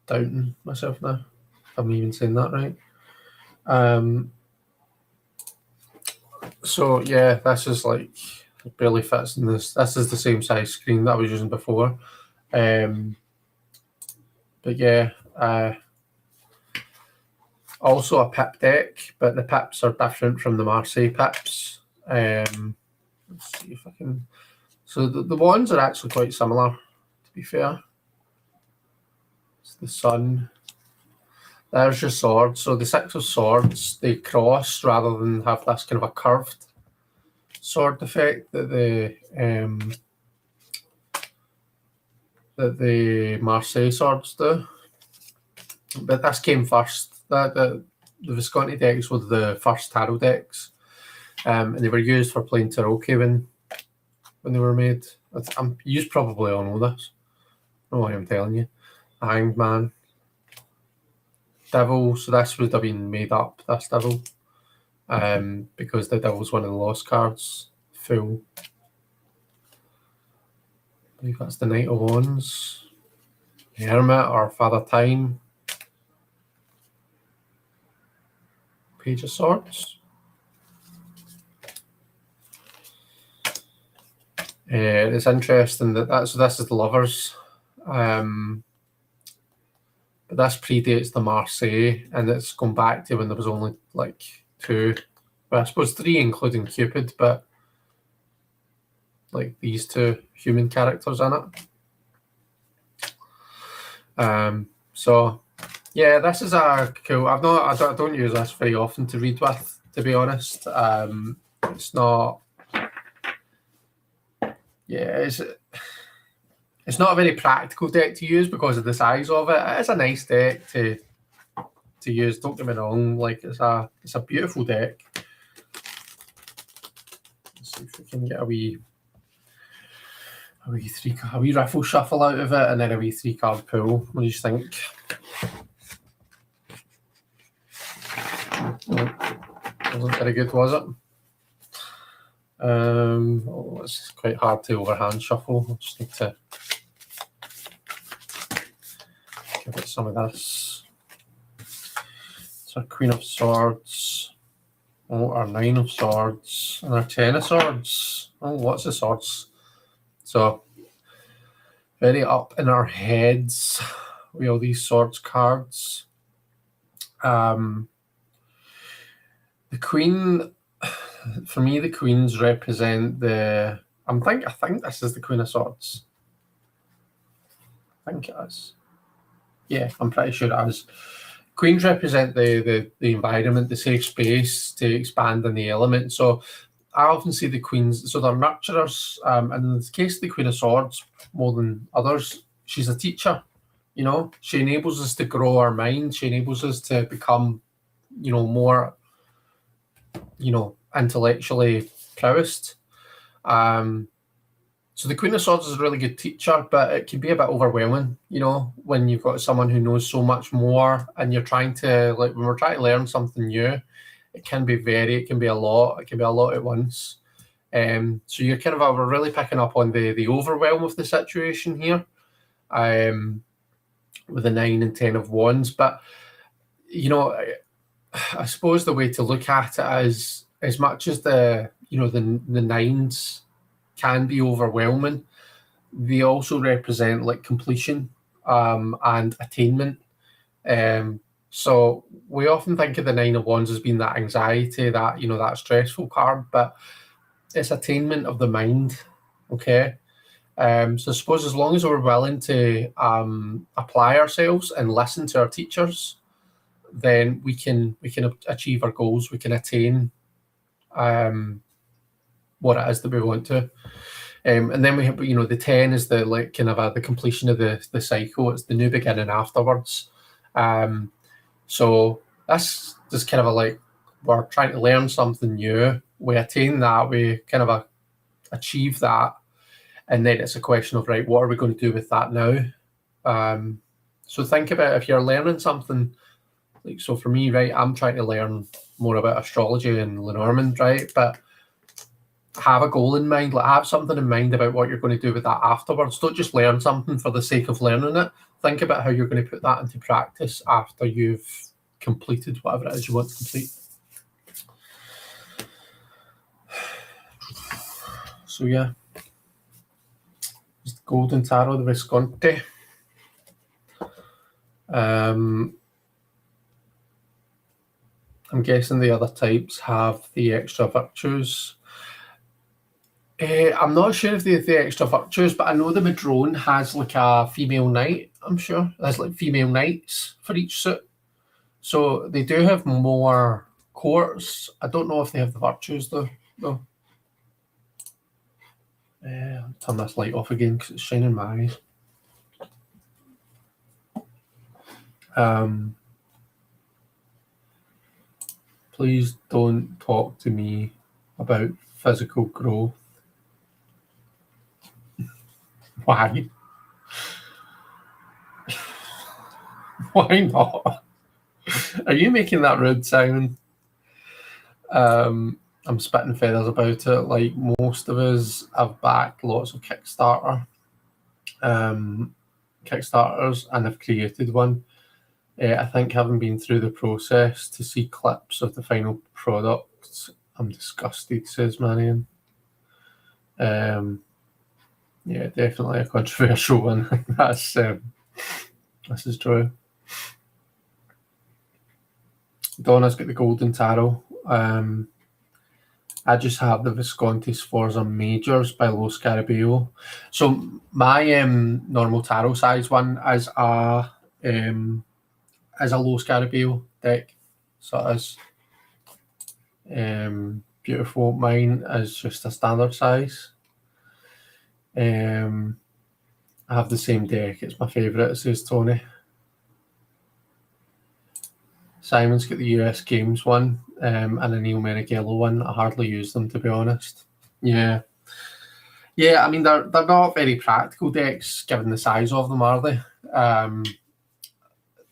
Doubting myself now, if I'm even saying that right. So yeah, this is like, it barely fits in this. This is the same size screen that I was using before. But yeah, also a pip deck, but the pips are different from the Marseille pips. Let's see if I can. So the ones are actually quite similar, to be fair. It's the sun. There's your sword. So the Six of Swords, they cross rather than have this kind of a curved sword effect that the Marseille swords do. But this came first. The Visconti decks were the first tarot decks, and they were used for playing Tarocchi when they were made. You probably all know this. I know why I'm telling you. Hanged Man. Devil. So this would have been made up, this devil. because the Devil's one of the lost cards. Full. I believe that's the Knight of Wands. Hermit or Father Time. Page of Swords. It's interesting that this is the Lovers. But this predates the Marseille, and it's gone back to when there was only like 2, well, I suppose 3 including Cupid, but like these 2 human characters in it. So yeah, this is a cool. I don't use this very often to read with, to be honest. It's not. Yeah, it's not a very practical deck to use because of the size of it. It's a nice deck to use. Don't get me wrong. Like it's a beautiful deck. Let's see if we can get a wee riffle shuffle out of it, and then a wee 3-card pull. What do you think? Wasn't very good, was it? It's quite hard to overhand shuffle. I just need to give it some of this. So Queen of Swords, our 9 of Swords, and our 10 of Swords. Oh, lots of swords. So very up in our heads with all these swords cards. The Queen, for me, the Queens represent the. I think this is the Queen of Swords. I think it is. Yeah, I'm pretty sure it is. Queens represent the environment, the safe space to expand in the element. So I often see the Queens, so they're nurturers. And in the case of the Queen of Swords, more than others, she's a teacher. You know, she enables us to grow our mind. She enables us to become, more, intellectually prowessed. So the Queen of Swords is a really good teacher, but it can be a bit overwhelming, when you've got someone who knows so much more and you're trying to, when we're trying to learn something new, it can be a lot. It can be a lot at once. So you're we're really picking up on the overwhelm of the situation here, with the 9 and 10 of Wands. But, I suppose the way to look at it is, as much as the 9s can be overwhelming, they also represent like completion and attainment. So we often think of the 9 of Wands as being that anxiety, that that stressful card, but it's attainment of the mind. Okay. So I suppose as long as we're willing to apply ourselves and listen to our teachers, then we can achieve our goals. We can attain what it is that we want to. And then we have, the 10 is the the completion of the cycle. It's the new beginning afterwards. So that's just we're trying to learn something new. We attain that, we achieve that, and then it's a question of, right, what are we going to do with that now? So think about if you're learning something, so for me, right, I'm trying to learn more about astrology and Lenormand, right? But have a goal in mind, have something in mind about what you're going to do with that afterwards. Don't just learn something for the sake of learning it. Think about how you're going to put that into practice after you've completed whatever it is you want to complete. So yeah, it's the Golden Tarot, the Visconti. I'm guessing the other types have the extra virtues. I'm not sure if they have the extra virtues, but I know the Madrone has like a female knight, I'm sure. There's like female knights for each suit. So they do have more courts. I don't know if they have the virtues though. I'll turn this light off again because it's shining my eyes. Please don't talk to me about physical growth. Why? Why not? Are you making that rude sound? I'm spitting feathers about it. Like most of us, I've backed lots of Kickstarters, and have created one. I think having been through the process to see clips of the final product, I'm disgusted, says Marion. Yeah, definitely a controversial one. This is true. Donna's got the golden tarot. I just have the Visconti Sforza Majors by Los Scarabeo. So my normal tarot size one is a Los Scarabeo deck. So it is beautiful. Mine is just a standard size. I have the same deck. It's my favourite, says Tony. Simon's got the US Games one and a Neil Meneghello one. I hardly use them, to be honest. Yeah. Yeah, I mean, they're not very practical decks, given the size of them, are they?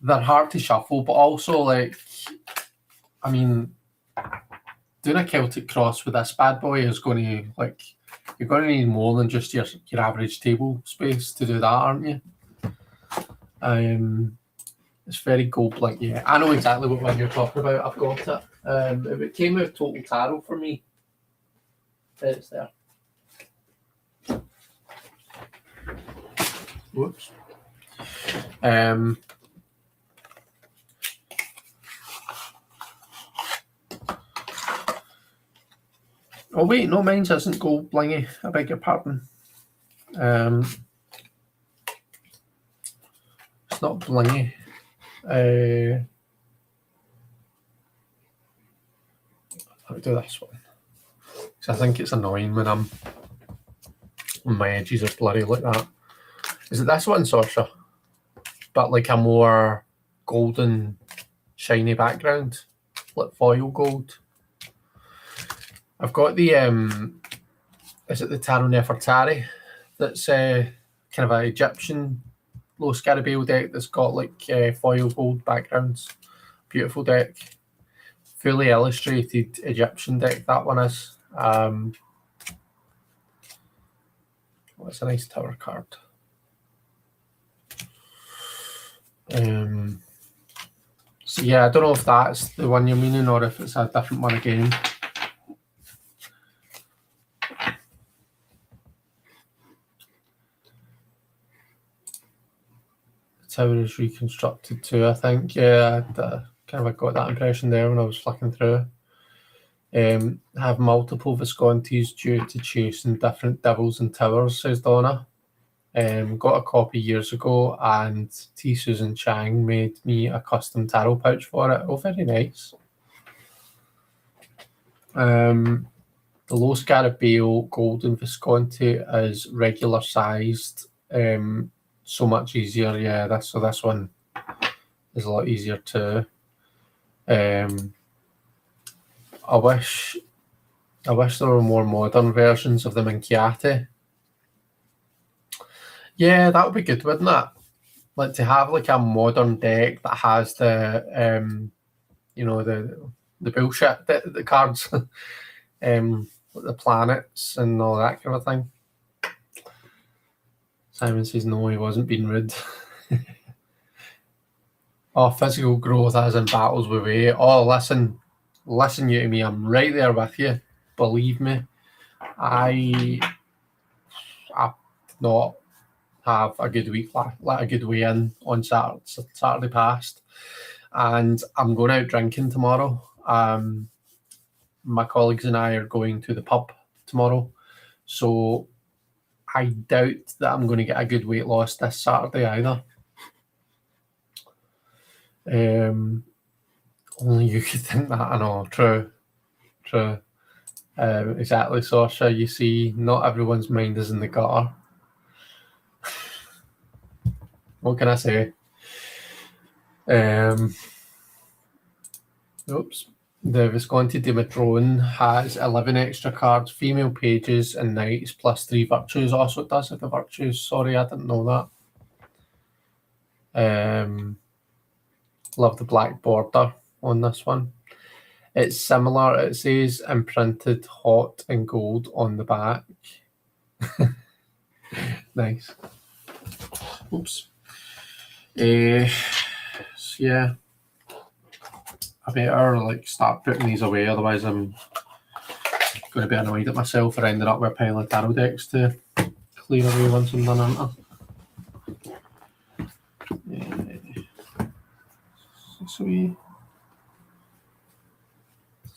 They're hard to shuffle, but also, like, I mean, doing a Celtic cross with this bad boy is going to, like, you're going to need more than just your average table space to do that, aren't you? It's very gold-like. Yeah, I know exactly what one you're talking about. I've got it. If it came out Total Tarot for me, it's there. Whoops. Oh wait, no, mine's isn't gold blingy. I beg your pardon. It's not blingy. I'll do this one. So I think it's annoying when my edges are blurry like that. Is it this one, Saoirse? But like a more golden, shiny background, like foil gold. I've got the is it the Tarot Nefertari? That's kind of an Egyptian Los Scarabeo deck that's got like foil gold backgrounds. Beautiful deck. Fully illustrated Egyptian deck, that one is. Oh, it's a nice tower card. So yeah, I don't know if that's the one you're meaning or if it's a different one again. The tower is reconstructed too, I think. Yeah, I got that impression there when I was flicking through. Have multiple Viscontis due to chasing different devils and towers, says Donna. Got a copy years ago, and T. Susan Chang made me a custom tarot pouch for it. Oh, very nice. The Los Scarabeo Golden Visconti is regular sized. So much easier, yeah. So this one is a lot easier too. I wish there were more modern versions of the Minchiati. Yeah, that would be good, wouldn't it? Like to have like a modern deck that has the the bullshit the cards, the planets and all that kind of thing. Simon says no, he wasn't being rude. Oh, physical growth as in battles with weight. Oh, listen you to me. I'm right there with you. Believe me, I did not have a good week, like a good weigh-in on Saturday past, and I'm going out drinking tomorrow. My colleagues and I are going to the pub tomorrow, so I doubt that I'm going to get a good weight loss this Saturday either. Only you could think that. I know. True. Exactly, Saoirse. You see, not everyone's mind is in the gutter. What can I say? Oops. The Visconti de Madrone has 11 extra cards, female pages and knights, plus 3 virtues. Also, it does have the virtues. Sorry, I didn't know that. Love the black border on this one. It's similar. It says imprinted hot in gold on the back. Nice. Oops. So yeah, I better like start putting these away, otherwise I'm going to be annoyed at myself for ending up with a pile of tarot decks to clear away once I'm done, aren't I? It's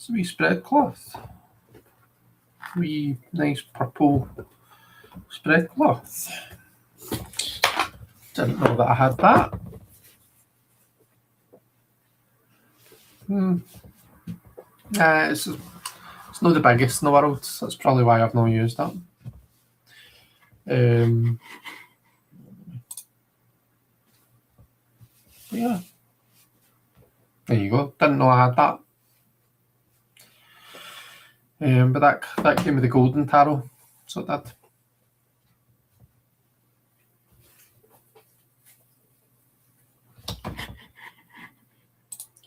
a wee spread cloth. Wee nice purple spread cloth. Didn't know that I had that. It's not the biggest in the world. That's probably why I've not used that. Yeah. There you go. Didn't know I had that. But that came with the golden tarot, so it did.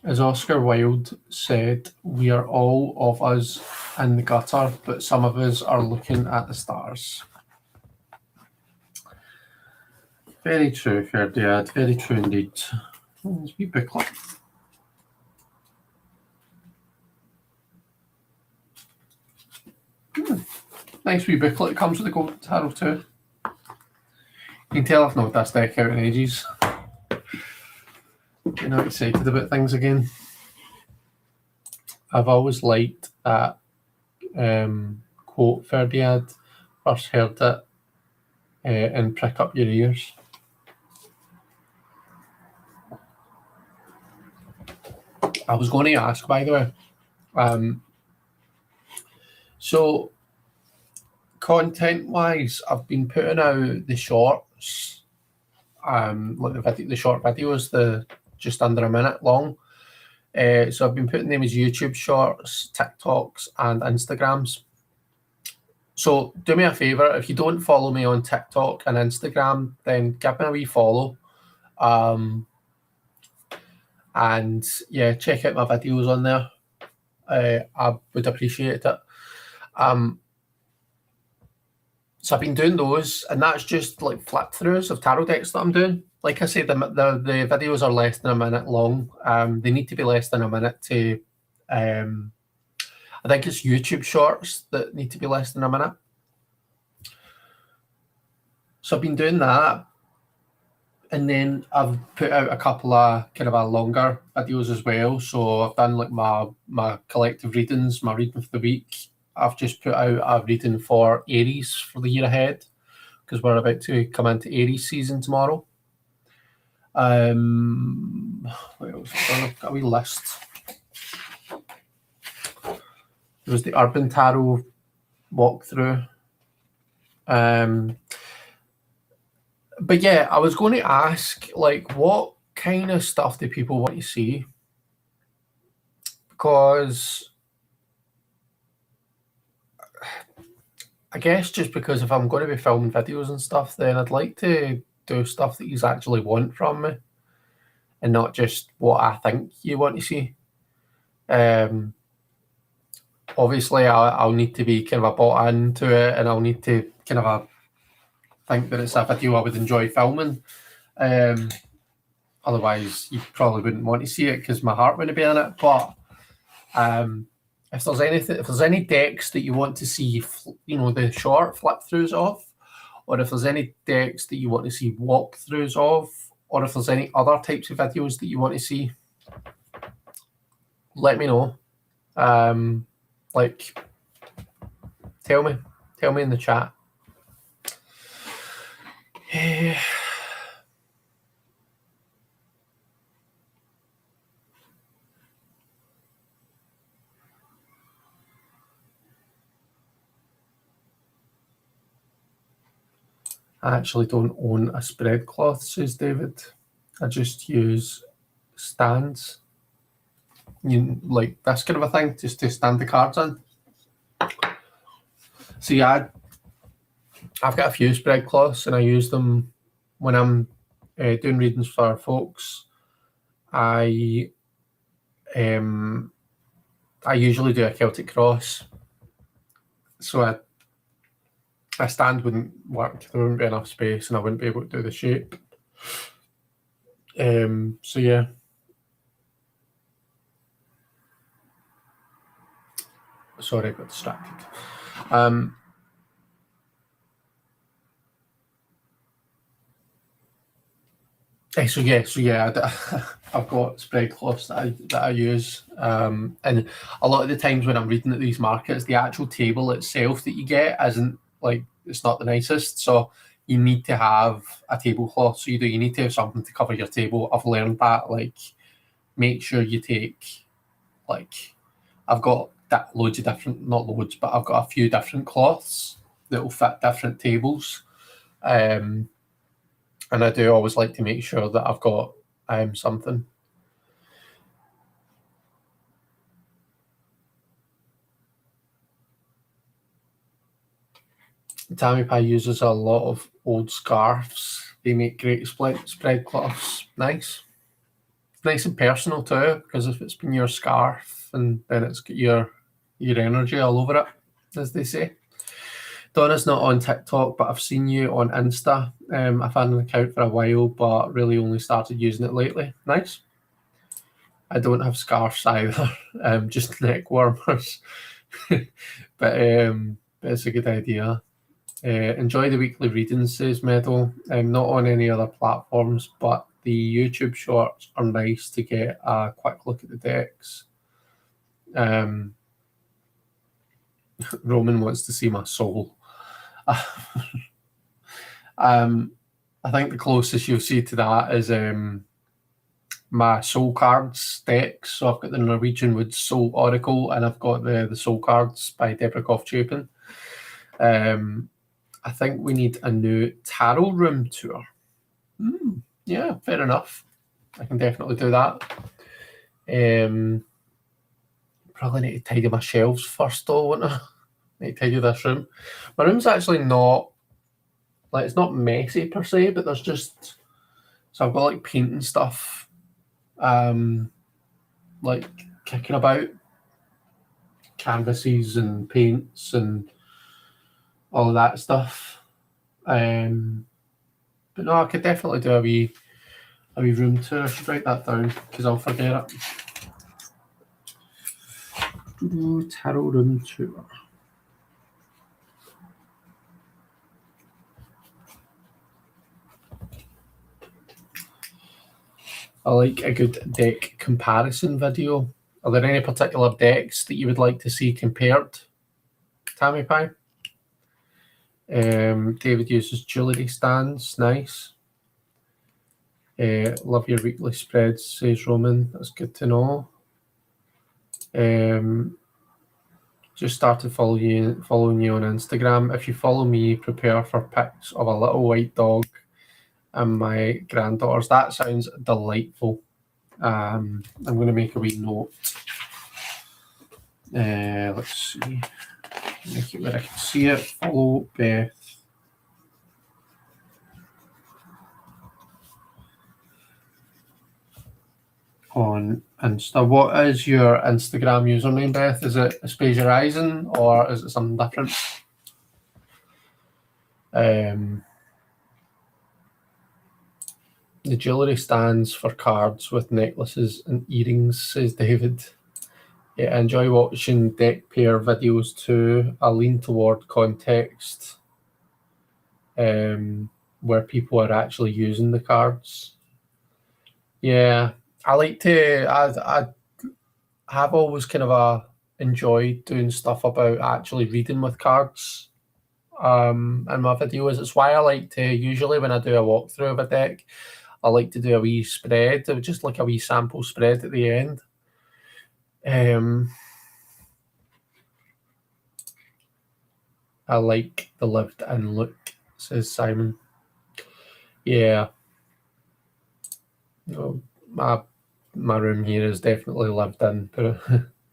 As Oscar Wilde said, we are all of us in the gutter, but some of us are looking at the stars. Very true, Ferdiad. Very true indeed. There's a wee booklet. Nice wee booklet. It comes with the golden tarot too. You can tell I've not had this deck out in ages. Getting not excited about things again. I've always liked that quote Ferdiad. First heard it and prick up your ears. I was going to ask, by the way, so content-wise, I've been putting out the shorts, like the short videos, the just under a minute long. So I've been putting them as YouTube shorts, TikToks, and Instagrams. So do me a favour, if you don't follow me on TikTok and Instagram, then give me a wee follow. And yeah, check out my videos on there. I would appreciate it. So I've been doing those, and that's just like flip throughs of tarot decks that I'm doing. Like I said, the videos are less than a minute long. They need to be less than a minute to. I think it's YouTube shorts that need to be less than a minute. So I've been doing that, and then I've put out a couple of kind of a longer videos as well. So I've done like my collective readings, my reading for the week. I've just put out a reading for Aries for the year ahead, because we're about to come into Aries season tomorrow. What else? I've got a wee list. There was the Urban Tarot walkthrough. But yeah, I was going to ask, like, what kind of stuff do people want to see? Because I guess just because if I'm going to be filming videos and stuff, then I'd like to do stuff that you actually want from me, and not just what I think you want to see. Obviously, I'll need to be kind of a bought into it, and I'll need to kind of think that it's a video I would enjoy filming. Otherwise, you probably wouldn't want to see it because my heart wouldn't be in it. But if there's any decks that you want to see, the short flip throughs of, or if there's any decks that you want to see walkthroughs of, or if there's any other types of videos that you want to see, let me know. Like, tell me in the chat. I actually don't own a spread cloth, says David. I just use stands. Like this kind of a thing, just to stand the cards in. So yeah, I've got a few spread cloths, and I use them when I'm doing readings for folks. I I usually do a Celtic cross, so a stand wouldn't work. There wouldn't be enough space, and I wouldn't be able to do the shape. So yeah. Sorry, I got distracted. So yeah, I've got spread cloths that I use, and a lot of the times when I'm reading at these markets, the actual table itself that you get isn't like, it's not the nicest. So you need to have a tablecloth. So you need to have something to cover your table. I've learned that, like, make sure you take, like, I've got loads of different, not loads, but I've got a few different cloths that will fit different tables. And I do always like to make sure that I've got something. Tammy Pie uses a lot of old scarves. They make great spread cloths. Nice. It's nice and personal too, because if it's been your scarf, and then it's got your energy all over it, as they say. Donna's not on TikTok, but I've seen you on Insta. I've had an account for a while, but really only started using it lately. Nice. I don't have scarves either, just neck warmers. but it's a good idea. Enjoy the weekly readings, says Meadow. Not on any other platforms, but the YouTube shorts are nice to get a quick look at the decks. Roman wants to see my soul. I think the closest you'll see to that is my soul cards decks. So I've got the Norwegian Wood Soul Oracle, and I've got the soul cards by Deborah Goff-Chapin. I think we need a new tarot room tour. Yeah, fair enough. I can definitely do that. Probably need to tidy my shelves first, though, wouldn't I? Need to tidy this room. My room's actually not, like, it's not messy per se, but there's just, so I've got like paint and stuff, like kicking about, canvases and paints and all of that stuff. But no, I could definitely do a wee room tour. I should write that down because I'll forget it. Tarot room tour. I like a good deck comparison video. Are there any particular decks that you would like to see compared, Tammy Pie? David uses jewellery stands. Nice. Love your weekly spreads, says Roman. That's good to know. Just started following you on Instagram. If you follow me, prepare for pics of a little white dog and my granddaughters. That sounds delightful. I'm going to make a wee note. Let's see. Make it where I can see it. Follow Beth on Insta. What is your Instagram username, Beth? Is it Aspasia Rising or is it something different? The jewellery stands for cards with necklaces and earrings, says David. Yeah, I enjoy watching deck pair videos too. I lean toward context, where people are actually using the cards. Yeah, I like to. I have always kind of enjoyed doing stuff about actually reading with cards. In my videos, it's why I like to, usually when I do a walkthrough of a deck, I like to do a wee spread, just like a wee sample spread at the end. I like the lived in look, says Simon. Yeah. No, my room here is definitely lived in, but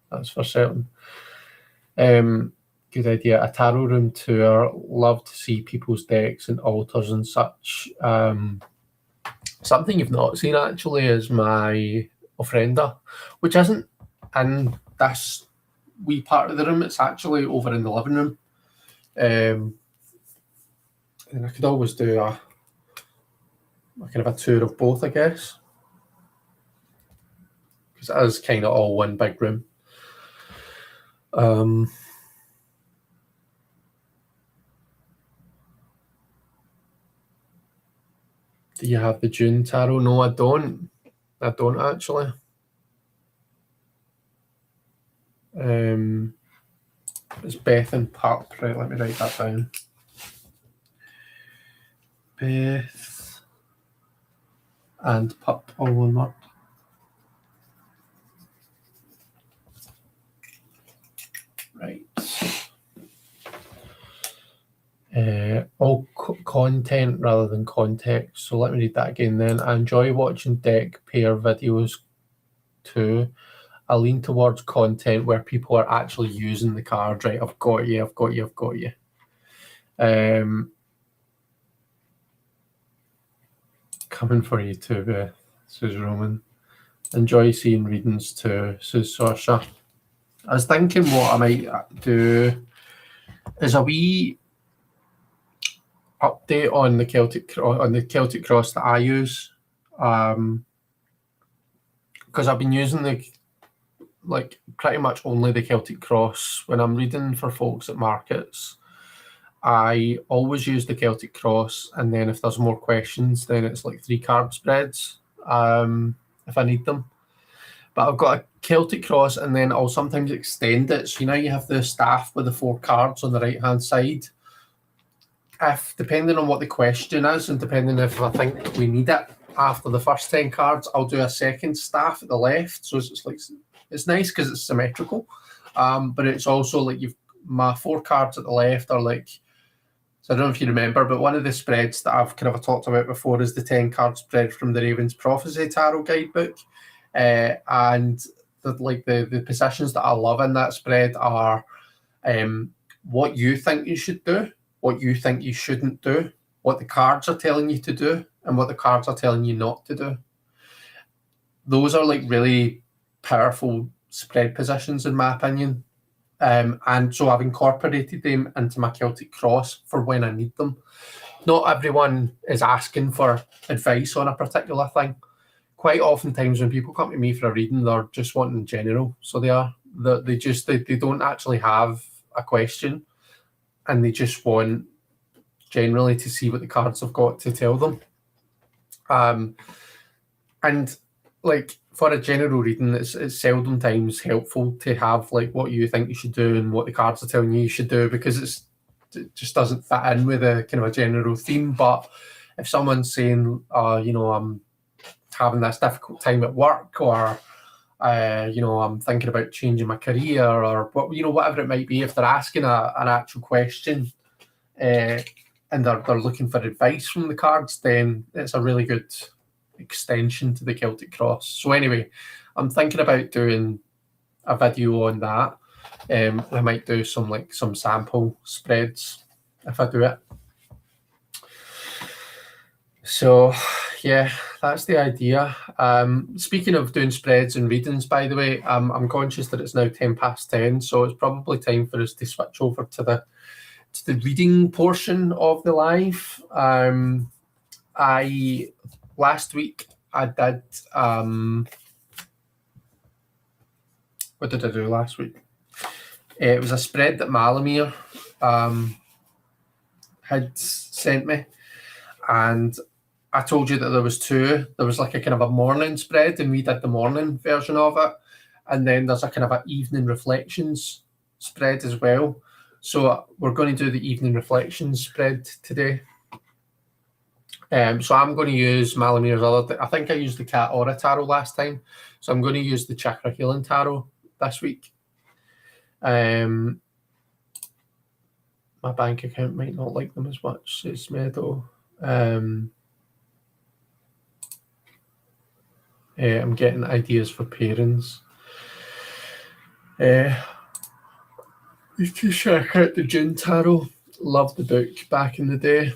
that's for certain. Good idea. A tarot room tour. Love to see people's decks and altars and such. Something you've not seen actually is my ofrenda, which isn't in this wee part of the room. It's actually over in the living room. And I could always do a kind of a tour of both, I guess, because it is kind of all one big room. Do you have the June tarot? No, I don't. I don't actually. It's Beth and Pup. Right, let me write that down. Beth and Pup, all one word. Right. All content rather than context. So let me read that again then. I enjoy watching deck pair videos too. I lean towards content where people are actually using the card. Right, I've got you. Coming for you too, Beth, says Roman. Enjoy seeing readings too, says Sasha. I was thinking what I might do is a wee update on the Celtic Cross that I use, because I've been using pretty much only the Celtic Cross when I'm reading for folks at markets. I always use the Celtic Cross, and then if there's more questions, then it's like 3 card spreads if I need them. But I've got a Celtic Cross, and then I'll sometimes extend it. So you have the staff with the 4 cards on the right hand side. If depending on what the question is, and depending if I think we need it after the first 10 cards, I'll do a second staff at the left. So it's nice because it's symmetrical, but it's also like my 4 cards at the left are like. So I don't know if you remember, but one of the spreads that I've kind of talked about before is the 10 card spread from the Raven's Prophecy Tarot Guidebook, and the positions that I love in that spread are what you think you should do, what you think you shouldn't do, what the cards are telling you to do, and what the cards are telling you not to do. Those are like really powerful spread positions in my opinion. And so I've incorporated them into my Celtic Cross for when I need them. Not everyone is asking for advice on a particular thing. Quite oftentimes when people come to me for a reading, they're just wanting general. So they don't actually have a question, and they just want generally to see what the cards have got to tell them. And like for a general reading, it's seldom times helpful to have like what you think you should do and what the cards are telling you should do, because it just doesn't fit in with a kind of a general theme. But if someone's saying, I'm having this difficult time at work, or I'm thinking about changing my career, or whatever it might be, if they're asking an actual question and they're looking for advice from the cards, then it's a really good extension to the Celtic Cross. So anyway, I'm thinking about doing a video on that. I might do some sample spreads if I do it. So yeah, that's the idea. Speaking of doing spreads and readings, by the way, I'm conscious that it's now 10:10, so it's probably time for us to switch over to the reading portion of the live. Last week I did, what did I do last week? It was a spread that Malamir had sent me, and I told you that there was 2. There was like a kind of a morning spread, and we did the morning version of it, and then there's a kind of an evening reflections spread as well. So we're going to do the evening reflections spread today. So I'm going to use Malamir's other. I think I used the Cat Aura Tarot last time, so I'm going to use the Chakra Healing Tarot this week. My bank account might not like them as much, says Meadow. I'm getting ideas for pairings. You can check out the June Tarot. Love the book back in the day.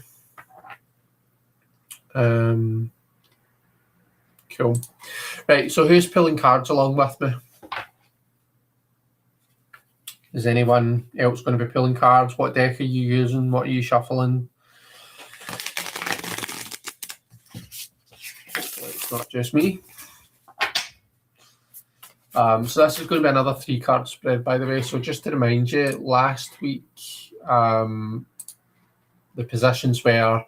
Cool. Right, so who's pulling cards along with me? Is anyone else going to be pulling cards? What deck are you using? What are you shuffling? It's not just me. So this is going to be another 3-card spread, by the way. So just to remind you, last week the positions were: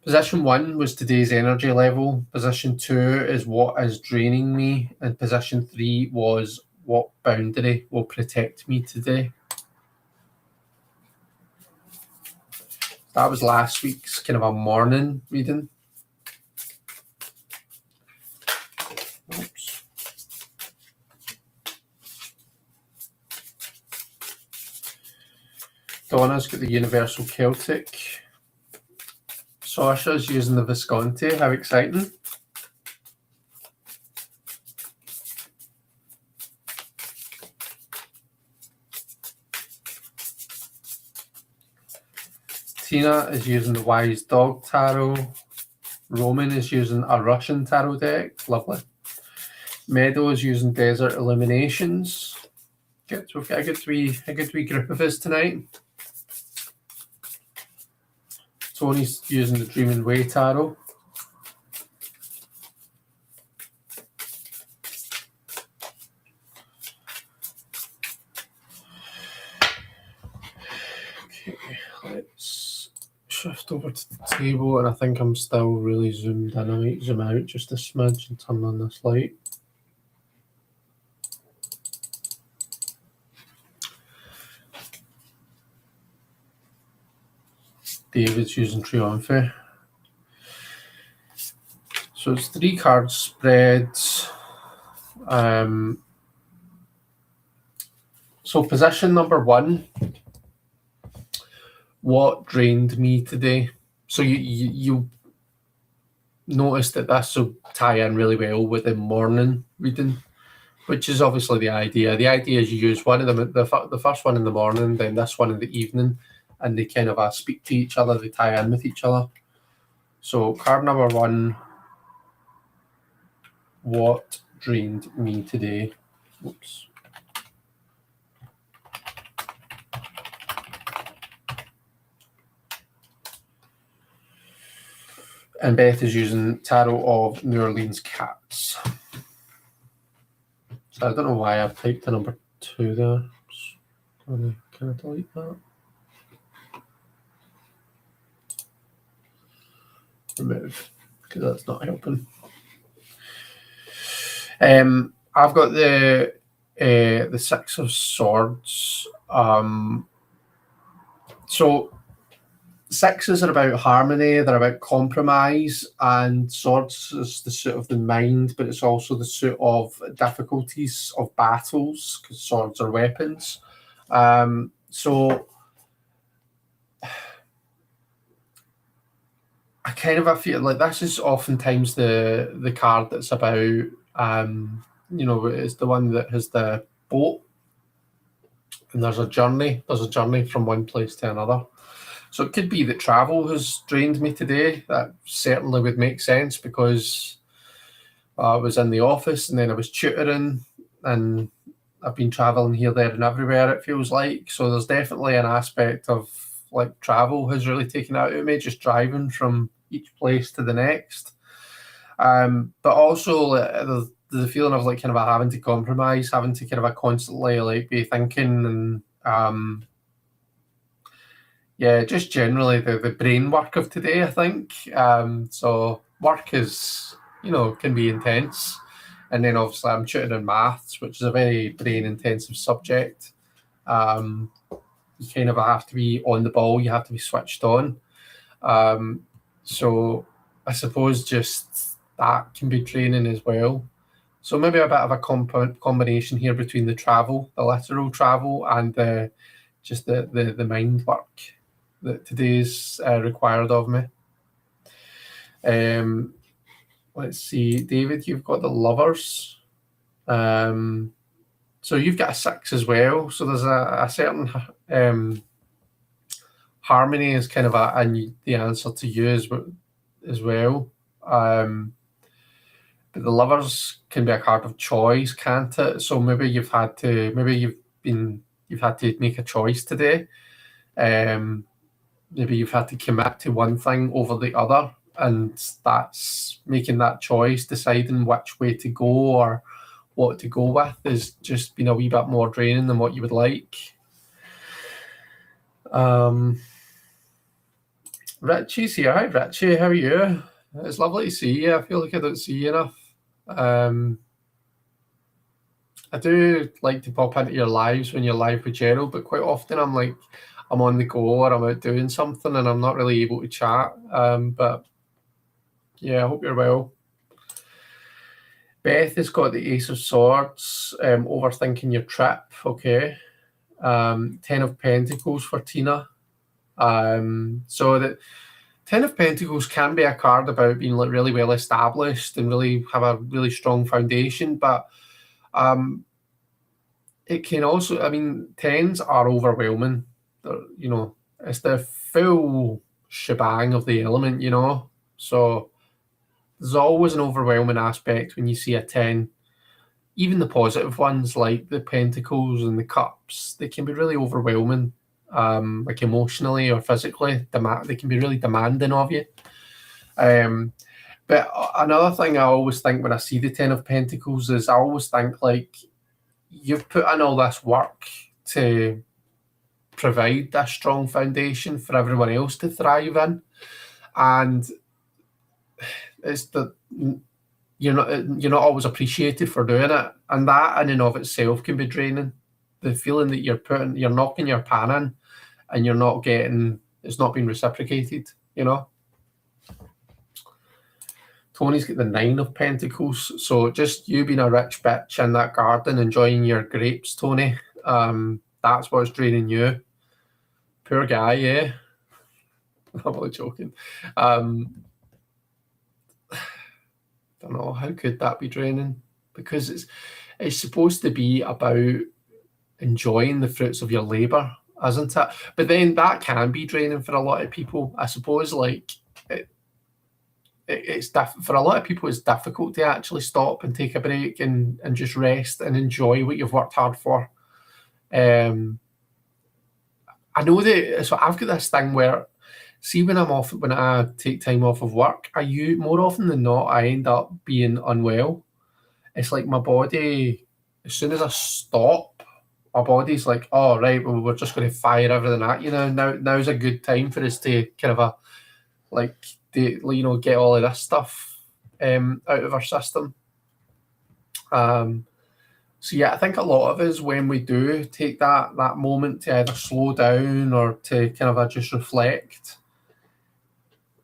position 1 was today's energy level, position 2 is what is draining me, and position 3 was what boundary will protect me today. That was last week's kind of a morning reading. Oops. Donna's got the Universal Celtic. Sasha's using the Visconti. How exciting. Tina is using the Wise Dog Tarot. Roman is using a Russian tarot deck. Lovely. Meadow is using Desert Illuminations. Good. We've got a good wee group of us tonight. Tony's using the Dreaming Way Tarot. Okay, let's shift over to the table, and I think I'm still really zoomed in. I might zoom out just a smidge and turn on this light. David's using Triumphe. So it's 3-card spreads. So position number 1, what drained me today? So you notice that this will tie in really well with the morning reading, which is obviously the idea. The idea is you use one of them, the first one in the morning, then this one in the evening, and they kind of speak to each other, they tie in with each other. So card number 1, what drained me today? Oops. And Beth is using Tarot of New Orleans Cats. So I don't know why I've typed the number 2 there. Can I delete that? Remove, because that's not helping. I've got the 6 of Swords. So 6s are about harmony, they're about compromise, and Swords is the suit of the mind, but it's also the suit of difficulties of battles, because swords are weapons. So I feel like this is oftentimes the card that's about, it's the one that has the boat, and there's a journey from one place to another. So it could be that travel has drained me today. That certainly would make sense, because I was in the office and then I was tutoring, and I've been traveling here, there, and everywhere, it feels like. So there's definitely an aspect of like travel has really taken out of me, just driving from each place to the next. But also the feeling of like kind of having to compromise, having to kind of constantly like be thinking, and just generally the brain work of today, I think. So work is, can be intense. And then obviously I'm tutoring maths, which is a very brain intensive subject. You kind of have to be on the ball, you have to be switched on. So I suppose just that can be training as well. So maybe a bit of a combination here between the travel, the literal travel, and the mind work that today's required of me. Let's see, David, you've got the Lovers. So you've got a 6 as well. So there's a certain harmony is kind of the answer to you as well. But the Lovers can be a card of choice, can't it? So maybe you've been you've had to make a choice today. Maybe you've had to commit to one thing over the other, and that's making that choice, deciding which way to go or what to go with, has just been a wee bit more draining than what you would like. Richie's here. Hi, Richie. How are you? It's lovely to see you. I feel like I don't see you enough. I do like to pop into your lives when you're live with Gerald, but quite often I'm on the go or I'm out doing something and I'm not really able to chat. But yeah, I hope you're well. Beth has got the Ace of Swords, overthinking your trip. Okay. 10 of Pentacles for Tina. So the 10 of Pentacles can be a card about being really well established and really have a really strong foundation, but it can also, I mean, 10s are overwhelming. It's the full shebang of the element, so there's always an overwhelming aspect when you see a 10. Even the positive ones like the Pentacles and the Cups, they can be really overwhelming, like emotionally or physically. They can be really demanding of you. But another thing I always think when I see the 10 of Pentacles is I always think like you've put in all this work to provide a strong foundation for everyone else to thrive in, and it's you're not always appreciated for doing it, and that in and of itself can be draining. The feeling that you're knocking your pan in and it's not being reciprocated, Tony's got the 9 of Pentacles, so just you being a rich bitch in that garden enjoying your grapes, Tony. That's what's draining you. Poor guy, yeah. I'm only joking. Don't know, how could that be draining? Because it's supposed to be about enjoying the fruits of your labor, isn't it? But then that can be draining for a lot of people. I suppose it's for a lot of people it's difficult to actually stop and take a break and just rest and enjoy what you've worked hard for. I know that, so I've got this thing where, see, when I take time off of work, more often than not, I end up being unwell. It's like my body, as soon as I stop, my body's like, oh, right, well, we're just going to fire everything at you now. Now's a good time for us to kind of get all of this stuff out of our system. So yeah, I think a lot of us, when we do take that moment to either slow down or to kind of just reflect,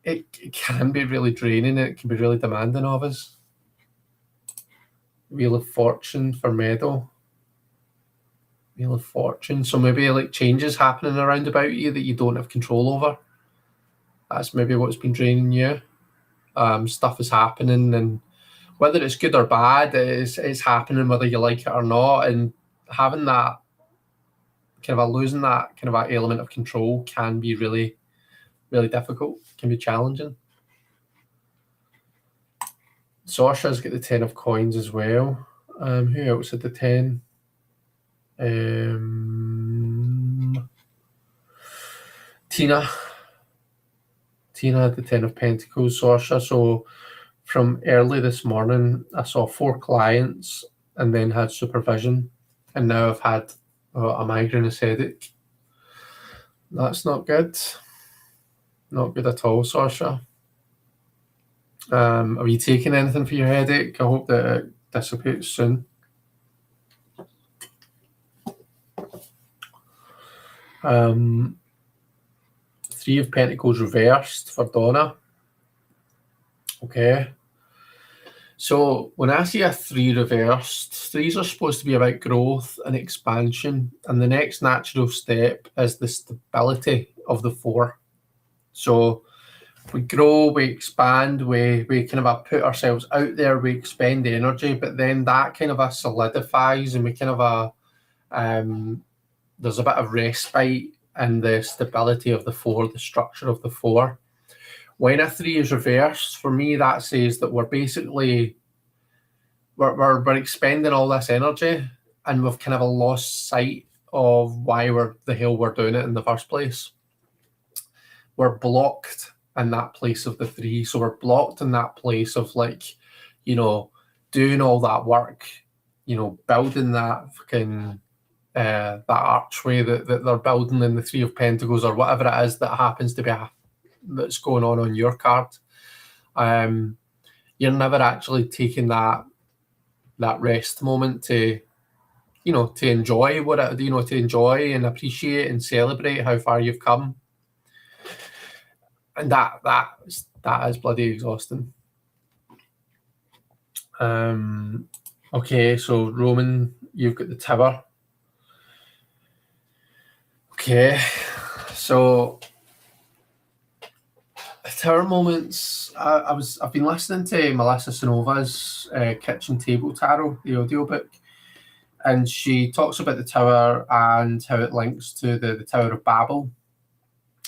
it can be really draining. It can be really demanding of us. Wheel of Fortune for Meadow. Wheel of Fortune. So maybe like changes happening around about you that you don't have control over. That's maybe what's been draining you. Stuff is happening, and whether it's good or bad, it's happening whether you like it or not. And having that losing that kind of element of control can be really, really difficult. Can be challenging. Sorcerer's got the 10 of Coins as well. Who else had the 10? Tina had the 10 of Pentacles, Sorcerer. So from early this morning, I saw 4 clients and then had supervision. And now I've had a migraine headache. That's not good. Not good at all, Sorcerer. Are you taking anything for your headache? I hope that it dissipates soon. Three of Pentacles reversed for Donna. Okay. So when I see a 3 reversed, 3s are supposed to be about growth and expansion, and the next natural step is the stability of the 4. So we grow, we expand, we kind of put ourselves out there, we expend energy, but then that kind of solidifies, and we kind of there's a bit of respite in the stability of the 4, the structure of the 4. When a 3 is reversed, for me, that says that we're basically we're expending all this energy, and we've kind of lost sight of why the hell we're doing it in the first place. We're blocked in that place of the 3. So we're blocked in that place of like, doing all that work, building that fucking that archway that they're building in the 3 of Pentacles or whatever it is that happens to be that's going on your card. You're never actually taking that rest moment to enjoy to enjoy and appreciate and celebrate how far you've come. And that is bloody exhausting. Okay, so Roman, you've got the Tower. Okay, so Tower moments. I've been listening to Melissa Sanova's Kitchen Table Tarot, the audiobook, and she talks about the Tower and how it links to the Tower of Babel.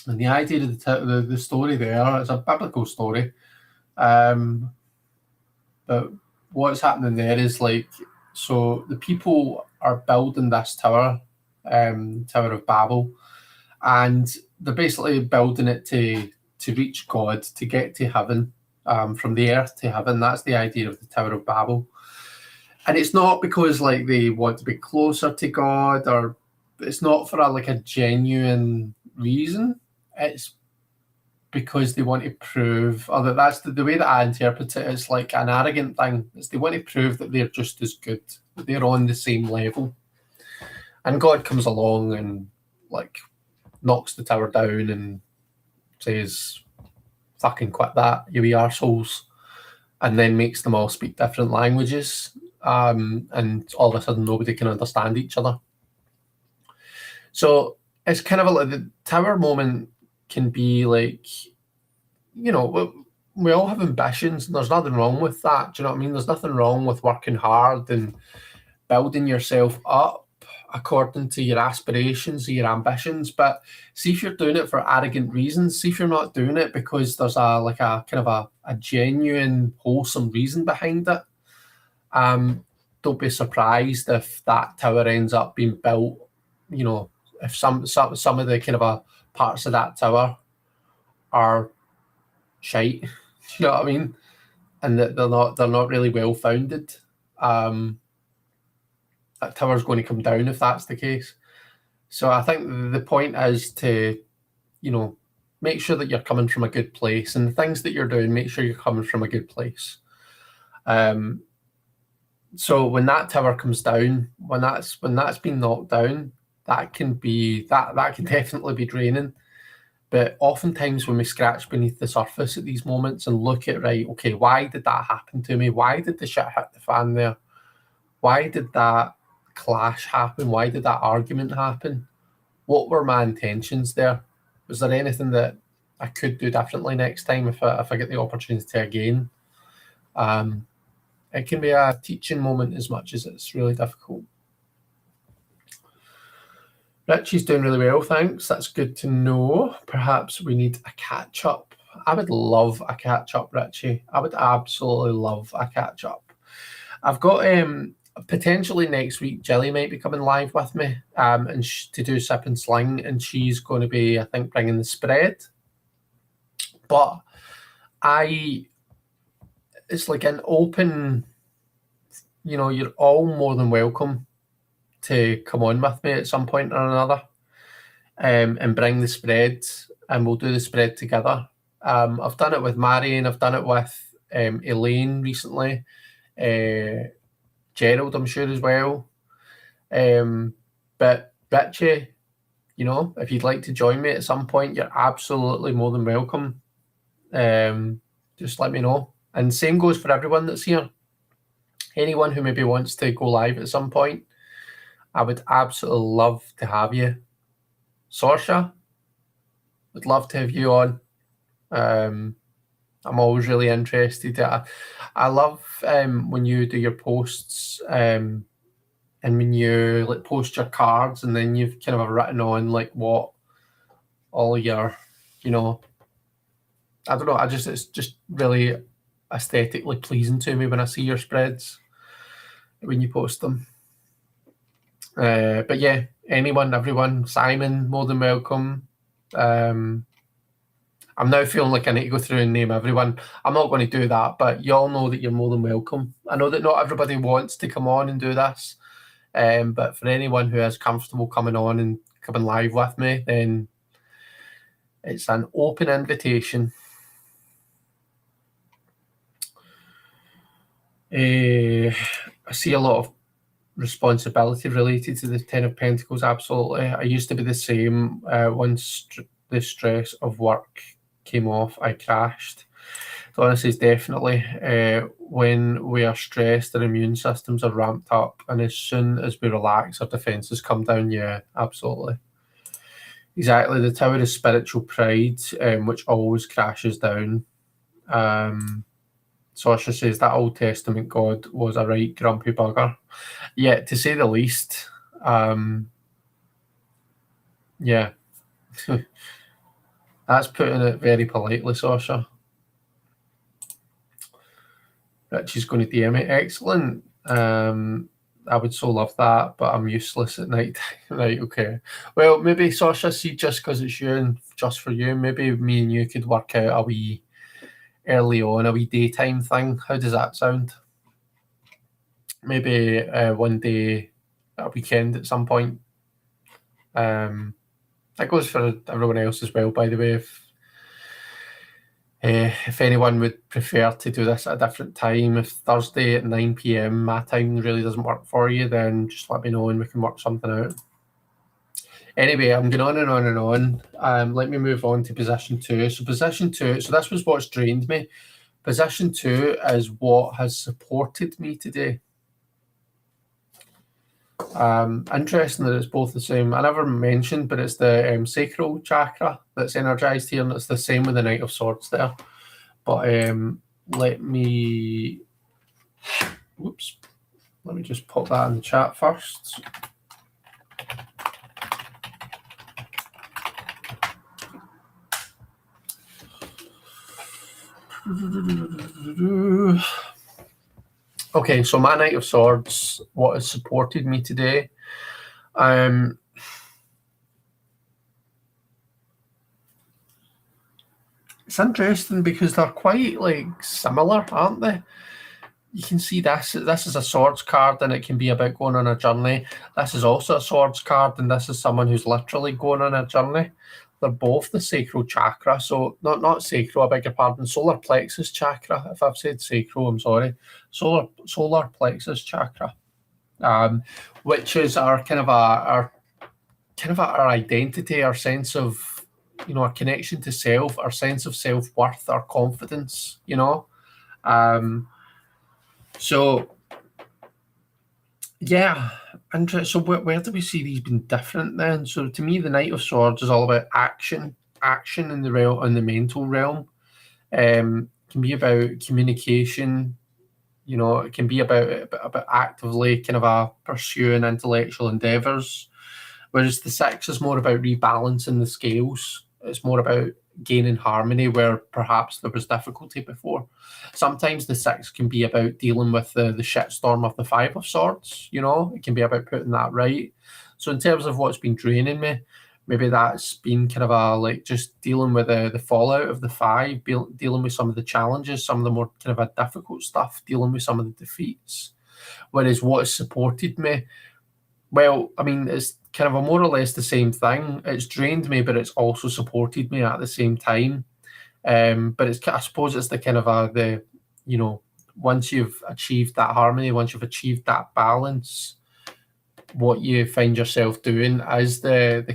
And the idea of the story there is a biblical story, but what's happening there is like, so the people are building this tower, Tower of Babel, and they're basically building it to reach God, to get to heaven, from the earth to heaven. That's the idea of the Tower of Babel. And it's not because like they want to be closer to God, or it's not for a genuine reason. It's because they want to prove, or that's the way that I interpret it. It's like an arrogant thing. It's they want to prove that they're just as good, that they're on the same level. And God comes along and like knocks the tower down and says, fucking quit that, you wee arseholes, and then makes them all speak different languages, and all of a sudden nobody can understand each other. So it's kind of like the tower moment can be like, we all have ambitions, and there's nothing wrong with that. Do you know what I mean? There's nothing wrong with working hard and building yourself up according to your aspirations or your ambitions. But see if you're doing it for arrogant reasons. See if you're not doing it because there's a genuine, wholesome reason behind it. Don't be surprised if that tower ends up being built, if some of the kind of parts of that tower are shite, you know what I mean? And that they're not really well founded. That tower's going to come down if that's the case. So I think the point is to, make sure that you're coming from a good place, and the things that you're doing, make sure you're coming from a good place. So when that tower comes down, when that's been knocked down, that can definitely be draining. But oftentimes when we scratch beneath the surface at these moments and look at, right, okay, why did that happen to me? Why did the shit hit the fan there? Why did that clash happen? Why did that argument happen? What were my intentions there? Was there anything that I could do differently next time if I get the opportunity again? It can be a teaching moment as much as it's really difficult. Richie's doing really well, thanks. That's good to know. Perhaps we need a catch-up. I would love a catch-up, Richie. I would absolutely love a catch-up. I've got potentially next week, Jilly might be coming live with me and to do Sip and Sling, and she's going to be, I think, bringing the spread. But it's like an open, you're all more than welcome to come on with me at some point or another, and bring the spread, and we'll do the spread together. I've done it with Marion, I've done it with Elaine recently, Gerald, I'm sure, as well. But Richie, if you'd like to join me at some point, you're absolutely more than welcome. Just let me know. And same goes for everyone that's here. Anyone who maybe wants to go live at some point, I would absolutely love to have you. Sorsha, would love to have you on. I'm always really interested. I love when you do your posts, and when you like post your cards, and then you've kind of written on like what all your, I don't know. It's just really aesthetically pleasing to me when I see your spreads when you post them. But yeah, anyone, everyone, Simon, more than welcome. I'm now feeling like I need to go through and name everyone. I'm not going to do that, but you all know that you're more than welcome. I know that not everybody wants to come on and do this, but for anyone who is comfortable coming on and coming live with me, then it's an open invitation. I see a lot of responsibility related to the Ten of Pentacles, absolutely. I used to be the same. Once the stress of work came off, I crashed. So honestly, it's definitely when we are stressed, our immune systems are ramped up, and as soon as we relax, our defences come down. Yeah, absolutely. Exactly. The Tower is spiritual pride, which always crashes down. Sasha says that Old Testament God was a right grumpy bugger. Yeah, to say the least. Yeah. That's putting it very politely, Sasha. Rich is going to DM it. Excellent. I would so love that, but I'm useless at night. Right, okay. Well, maybe, Sasha, see, just because it's you and just for you, maybe me and you could work out a wee early on, a wee daytime thing. How does that sound? Maybe one day, a weekend at some point. That goes for everyone else as well, by the way. If anyone would prefer to do this at a different time, if Thursday at 9 p.m. my time really doesn't work for you, then just let me know and we can work something out. Anyway, I'm going on and on and on. Let me move on to position 2. So position 2, so this was what's drained me. Position 2 is what has supported me today. Interesting that it's both the same. I never mentioned, but it's the sacral chakra that's energized here, and it's the same with the Knight of Swords there. But let me just pop that in the chat first. Okay, so my Knight of Swords, what has supported me today? It's interesting because they're quite similar, aren't they? You can see this is a swords card, and it can be about going on a journey. This is also a swords card, and this is someone who's literally going on a journey. They're both the sacral chakra, so not sacral, I beg your pardon, solar plexus chakra. If I've said sacral, I'm sorry. Solar plexus chakra, which is our our identity, our sense of, our connection to self, our sense of self-worth, our confidence, So, yeah, so where do we see these being different then? So to me, the Knight of Swords is all about action in the mental realm. It can be about communication. It can be about actively pursuing intellectual endeavors. Whereas the 6 is more about rebalancing the scales. It's more about gaining harmony where perhaps there was difficulty before. Sometimes the 6 can be about dealing with the shitstorm of the 5 of Swords. It can be about putting that right. So in terms of what's been draining me, maybe that's been just dealing with the fallout of the 5, dealing with some of the challenges, some of the more difficult stuff, dealing with some of the defeats. Whereas what has supported me, well, I mean, it's a more or less the same thing. It's drained me, but it's also supported me at the same time. But I suppose it's the once you've achieved that harmony, once you've achieved that balance, what you find yourself doing is that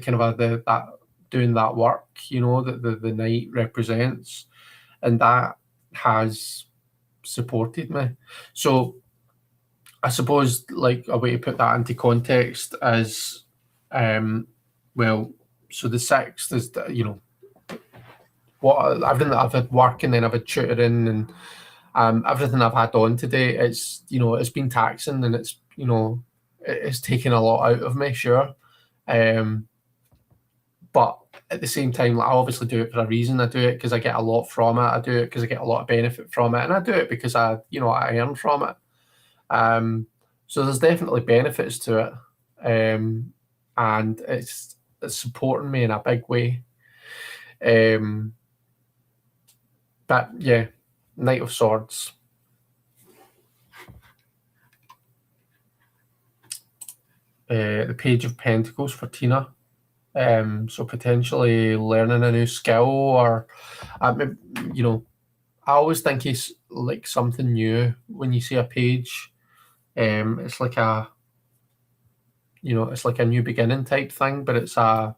doing that work, that the Knight represents, and that has supported me. So I suppose a way to put that into context is, so the 6 is, what everything that I've had working, and I've had tutoring, and everything I've had on today, it's it's been taxing, and it's it's taken a lot out of me, sure, but at the same time, I obviously do it for a reason. I do it because I get a lot from it. I do it because I get a lot of benefit from it, and I do it because I earn from it. So there's definitely benefits to it, and and it's supporting me in a big way. But yeah, Knight of Swords. The Page of Pentacles for Tina. So potentially learning a new skill, or you know, I always think it's like something new when you see a page. It's like a, it's like a new beginning type thing, but it's the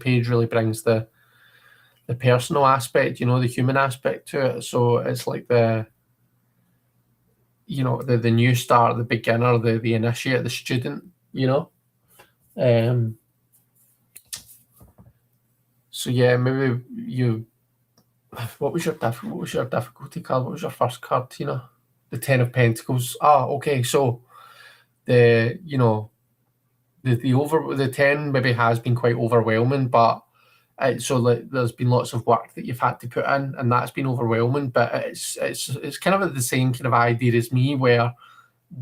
page really brings the personal aspect, the human aspect to it. So it's like the new start, the beginner, the initiate, the student, So yeah, maybe what was your difficulty card? What was your first card, Tina? The Ten of Pentacles. Okay. So the the 10 maybe has been quite overwhelming, but there's been lots of work that you've had to put in, and that's been overwhelming. But it's kind of the same kind of idea as me, where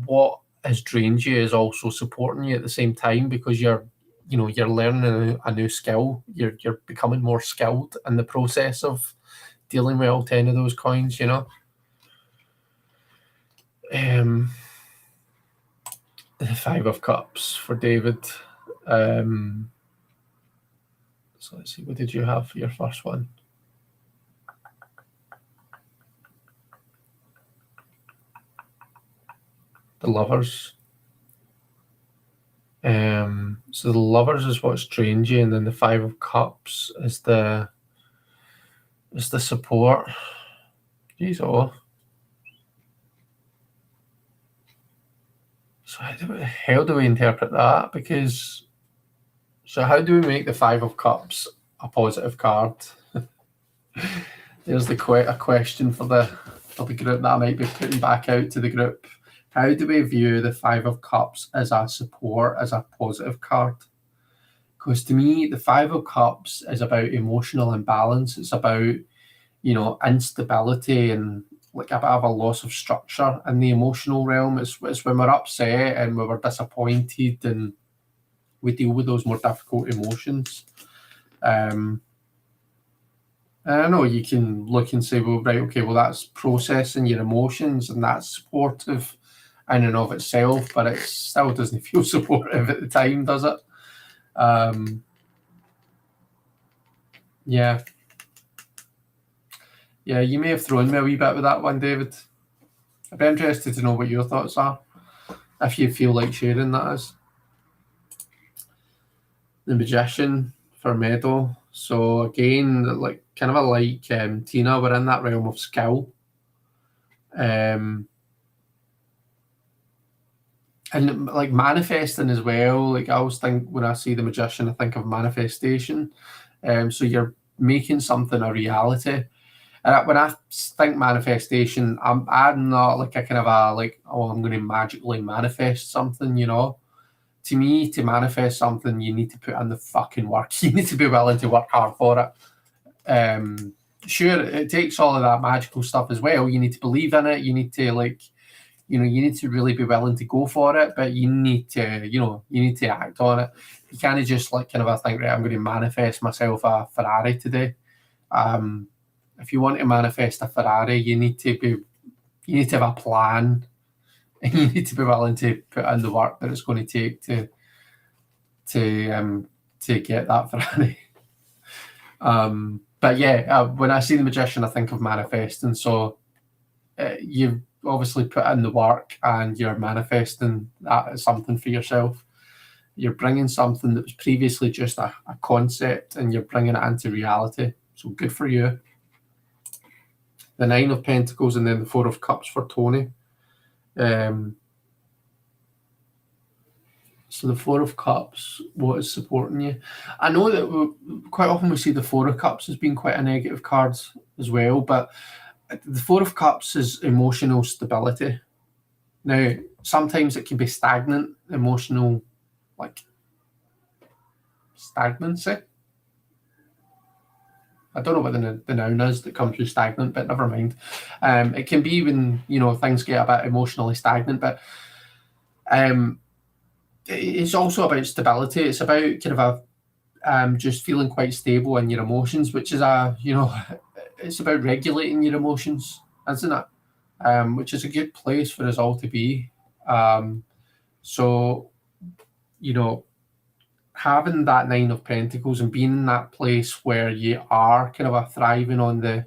what has drained you is also supporting you at the same time, because you're learning a new skill. You're becoming more skilled in the process of dealing with all 10 of those coins. The Five of Cups for David. So let's see, what did you have for your first one? The Lovers. So the Lovers is what's drained you, and then the Five of Cups is the support. Jeez, oh. So how the hell do we interpret that? So how do we make the Five of Cups a positive card? There's a question for the group that I might be putting back out to the group. How do we view the Five of Cups as a support, as a positive card? Because to me, the Five of Cups is about emotional imbalance. It's about, instability and like a bit of a loss of structure in the emotional realm. It's when we're upset and when we're disappointed and we deal with those more difficult emotions. I know you can look and say, well, right, okay, well, that's processing your emotions and that's supportive in and of itself, but it still doesn't feel supportive at the time, does it? Yeah. Yeah, you may have thrown me a wee bit with that one, David. I'd be interested to know what your thoughts are, if you feel like sharing, that is. The Magician for Meadow. So again, like kind of like Tina, we're in that realm of skill. And like manifesting as well. Like I always think when I see the Magician, I think of manifestation. So you're making something a reality. And when I think manifestation, I'm not like a kind of a like, oh, I'm going to magically manifest something, To me, to manifest something, you need to put in the fucking work. You need to be willing to work hard for it. Sure, it takes all of that magical stuff as well. You need to believe in it. You need to you need to really be willing to go for it, but you need to act on it. You can't just like kind of think, right, I'm going to manifest myself a Ferrari today. If you want to manifest a Ferrari, you need to have a plan, and you need to be willing to put in the work that it's going to take to get that Ferrari. But yeah, when I see the Magician, I think of manifesting. So you've obviously put in the work and you're manifesting that as something for yourself. You're bringing something that was previously just a concept, and you're bringing it into reality. So good for you. The Nine of Pentacles and then the Four of Cups for Tony. So the Four of Cups, what is supporting you? I know that quite often we see the Four of Cups as being quite a negative card as well, but the Four of Cups is emotional stability. Now, sometimes it can be stagnant, emotional, like stagnancy. I don't know what the noun is that comes with stagnant, but never mind. It can be when, things get a bit emotionally stagnant, but it's also about stability. It's about kind of just feeling quite stable in your emotions, which is it's about regulating your emotions, isn't it? Which is a good place for us all to be. So, you know, having that Nine of Pentacles and being in that place where you are kind of thriving on the,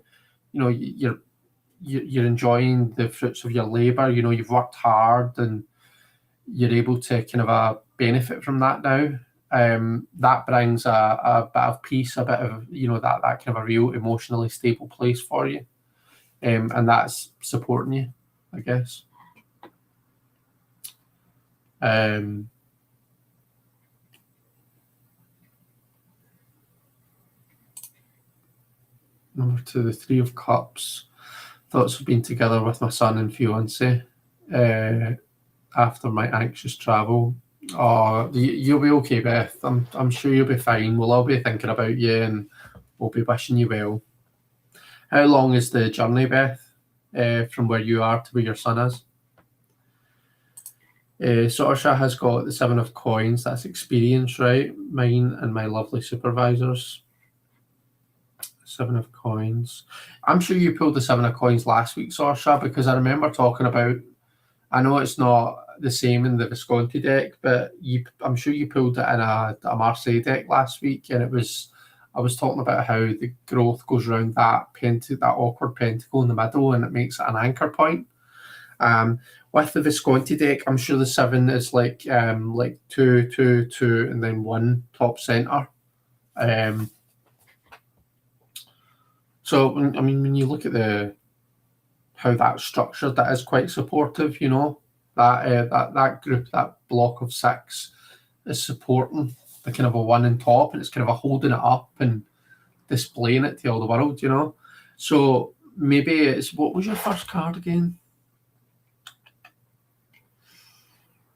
you're enjoying the fruits of your labor. You've worked hard and you're able to kind of benefit from that now. That brings a bit of peace, a bit of that kind of a real emotionally stable place for you, and that's supporting you, I guess. Number 2, the Three of Cups. Thoughts of being together with my son and fiance after my anxious travel. Oh, you'll be okay, Beth. I'm sure you'll be fine. We'll all be thinking about you and we'll be wishing you well. How long is the journey, Beth, from where you are to where your son is? Saoirse has got the 7 of Coins. That's experience, right? Mine and my lovely supervisors. 7 of Coins. I'm sure you pulled the 7 of Coins last week, Saoirse, because I remember talking about, I know it's not the same in the Visconti deck, but I'm sure you pulled it in a Marseille deck last week, and I was talking about how the growth goes around that awkward pentacle in the middle, and it makes it an anchor point. With the Visconti deck, I'm sure the 7 is like 2, 2, 2, and then 1 top center. So I mean, when you look at how that's structured, that is quite supportive. That group, that block of 6, is supporting the kind of a 1 on top, and it's kind of a holding it up and displaying it to all the world. So maybe it's, what was your first card again?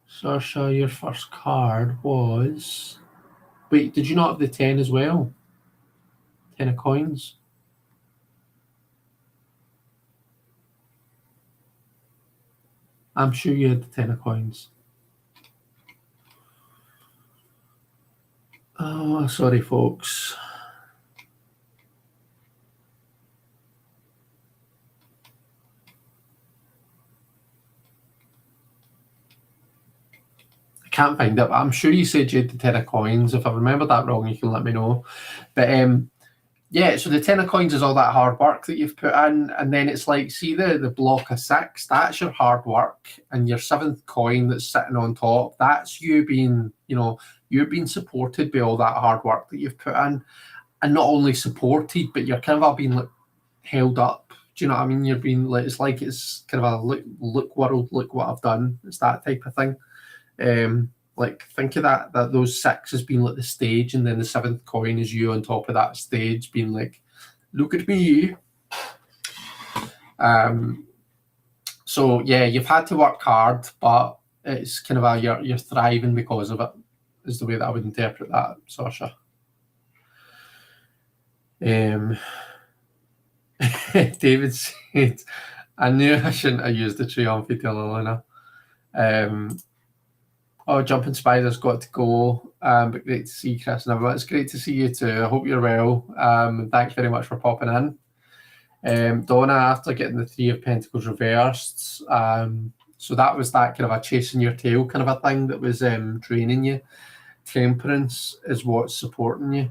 Saoirse, your first card was... Wait, did you not have the 10 as well? 10 of Coins? I'm sure you had the 10 of Coins. Oh, sorry, folks. Can't find it, but I'm sure you said you had the 10 of Coins. If I remember that wrong, you can let me know. But yeah, so the 10 of Coins is all that hard work that you've put in, and then it's like, see the block of 6, that's your hard work, and your 7th coin that's sitting on top, that's you being, you're being supported by all that hard work that you've put in, and not only supported, but you're kind of all being like held up. Do you know what I mean? You're being like, it's kind of a look world, look what I've done. It's that type of thing. Like, think of that those 6 has been like the stage, and then the 7th coin is you on top of that stage being like, look at me. So yeah, you've had to work hard, but it's kind of you're thriving because of it, is the way that I would interpret that, Saoirse. David said, I knew I shouldn't have used the Triumph de la Luna. Jumping Spider's got to go, but great to see Chris and everyone. It's great to see you too. I hope you're well. Thanks very much for popping in. Donna, after getting the 3 of Pentacles reversed, so that was that kind of a chasing your tail kind of a thing that was draining you. Temperance is what's supporting you.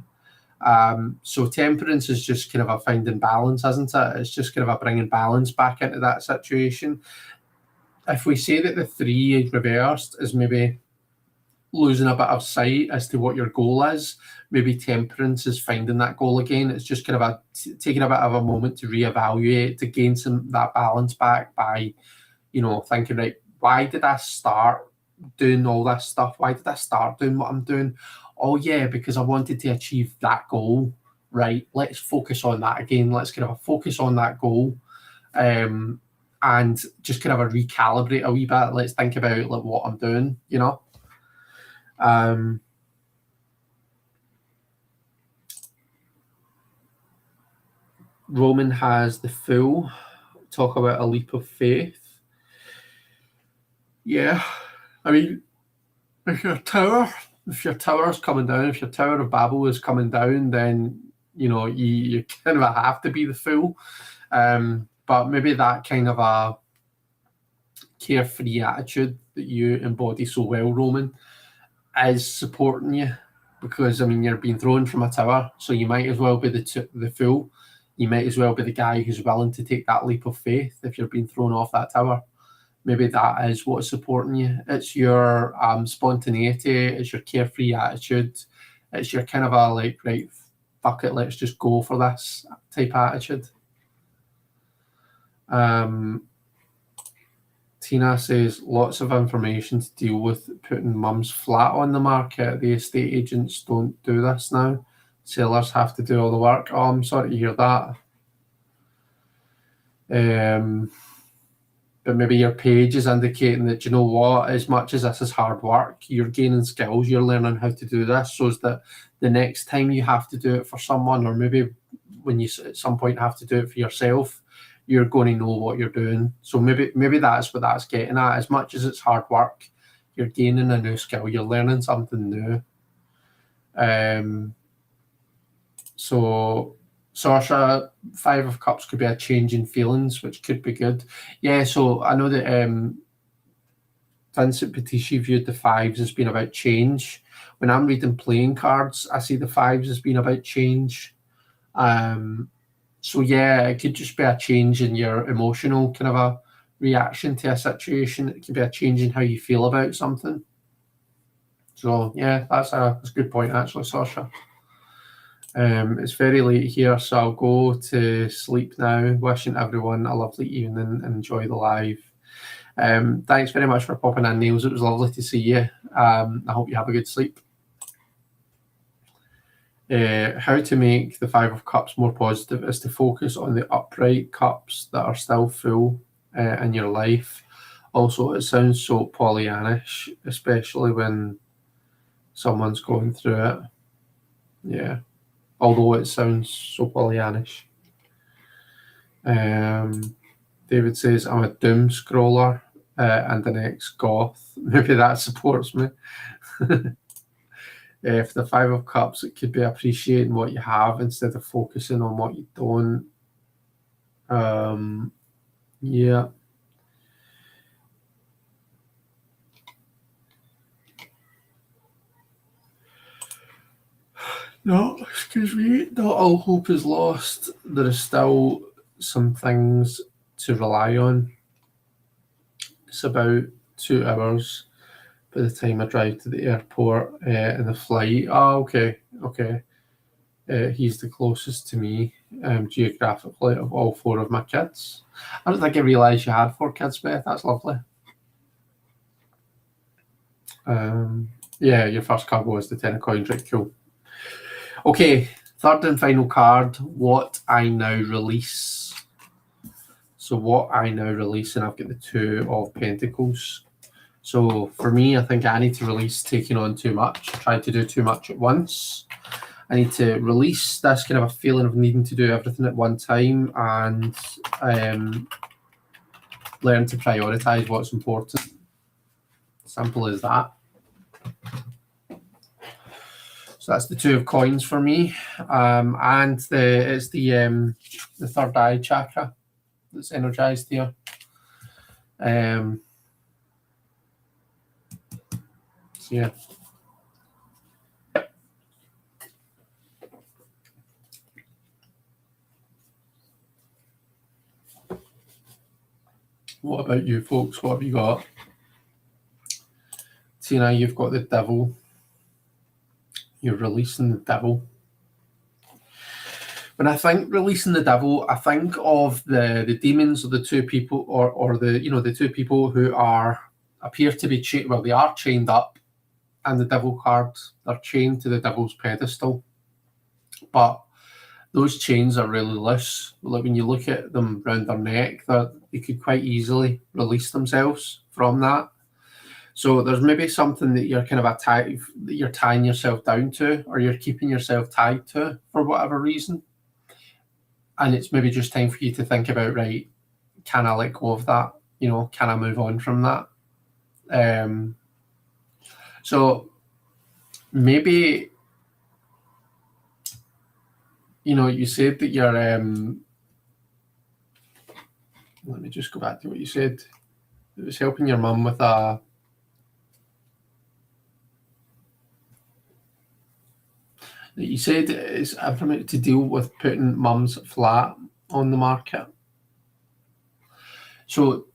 So Temperance is just kind of a finding balance, isn't it? It's just kind of a bringing balance back into that situation. If we say that the 3 reversed is maybe losing a bit of sight as to what your goal is, maybe Temperance is finding that goal again. It's just kind of taking a bit of a moment to reevaluate, to gain that balance back by, thinking, right, why did I start doing all this stuff? Why did I start doing what I'm doing? Oh yeah, because I wanted to achieve that goal. Right, let's focus on that again. Let's kind of focus on that goal. And just kind of recalibrate a wee bit. Let's think about like what I'm doing, Roman has the Fool. Talk about a leap of faith. Yeah, I mean, if your tower's coming down, if your Tower of Babel is coming down, then you kind of have to be the fool. But maybe that kind of a carefree attitude that you embody so well, Roman, is supporting you, because you're being thrown from a tower, so you might as well be the fool. You might as well be the guy who's willing to take that leap of faith if you're being thrown off that tower. Maybe that is what's supporting you. It's your spontaneity, it's your carefree attitude, it's your kind of a like, right, fuck it, let's just go for this type attitude. Tina says, lots of information to deal with putting mum's flat on the market. The estate agents don't do this now. Sellers have to do all the work. Oh, I'm sorry to hear that. But maybe your page is indicating that, you know what, as much as this is hard work, you're gaining skills, you're learning how to do this, so that the next time you have to do it for someone, or maybe when you at some point have to do it for yourself, you're going to know what you're doing. So maybe that's what that's getting at. As much as it's hard work, you're gaining a new skill, you're learning something new. So Saoirse, 5 of Cups could be a change in feelings, which could be good. Yeah, so I know that Vincent Petici viewed the 5s as being about change. When I'm reading playing cards, I see the 5s as being about change. So yeah, it could just be a change in your emotional kind of a reaction to a situation. It could be a change in how you feel about something. So yeah, that's a good point actually, Saoirse. It's very late here, so I'll go to sleep now. Wishing everyone a lovely evening and enjoy the live. Thanks very much for popping in, Niels. It was lovely to see you. I hope you have a good sleep. How to make the 5 of Cups more positive is to focus on the upright cups that are still full in your life. Also, it sounds so Pollyannish, especially when someone's going through it. Yeah, although it sounds so Pollyannish. David says, I'm a doom scroller and an ex-goth. Maybe that supports me. For the 5 of Cups, it could be appreciating what you have instead of focusing on what you don't. Yeah. No, excuse me. Not all hope is lost. There is still some things to rely on. It's about 2 hours by the time I drive to the airport in the flight. Oh, okay. He's the closest to me geographically of all 4 of my kids. I don't think I realised you had 4 kids, Beth. That's lovely. Yeah, your first card was the 10 of coins. Right, cool. Okay, third and final card, what I now release. So what I now release, and I've got the 2 of Pentacles. So for me, I think I need to release taking on too much, trying to do too much at once. I need to release this kind of a feeling of needing to do everything at one time and learn to prioritize what's important. Simple as that. So that's the 2 of coins for me, and it's the third eye chakra that's energized here. So yeah. What about you folks? What have you got? Tina, you've got the Devil. You're releasing the Devil. When I think releasing the Devil, I think of the demons of the 2 people, or the the 2 people who appear to be chained. Well, they are chained up, and the Devil card, they're chained to the Devil's pedestal, but those chains are really loose. Like when you look at them around their neck, they could quite easily release themselves from that. So there's maybe something that you're kind of that you're tying yourself down to, or you're keeping yourself tied to for whatever reason. And it's maybe just time for you to think about, right, can I let go of that? Can I move on from that? So maybe, you said that you're, let me just go back to what you said. It was helping your mum with you said it's implemented to deal with putting mum's flat on the market. So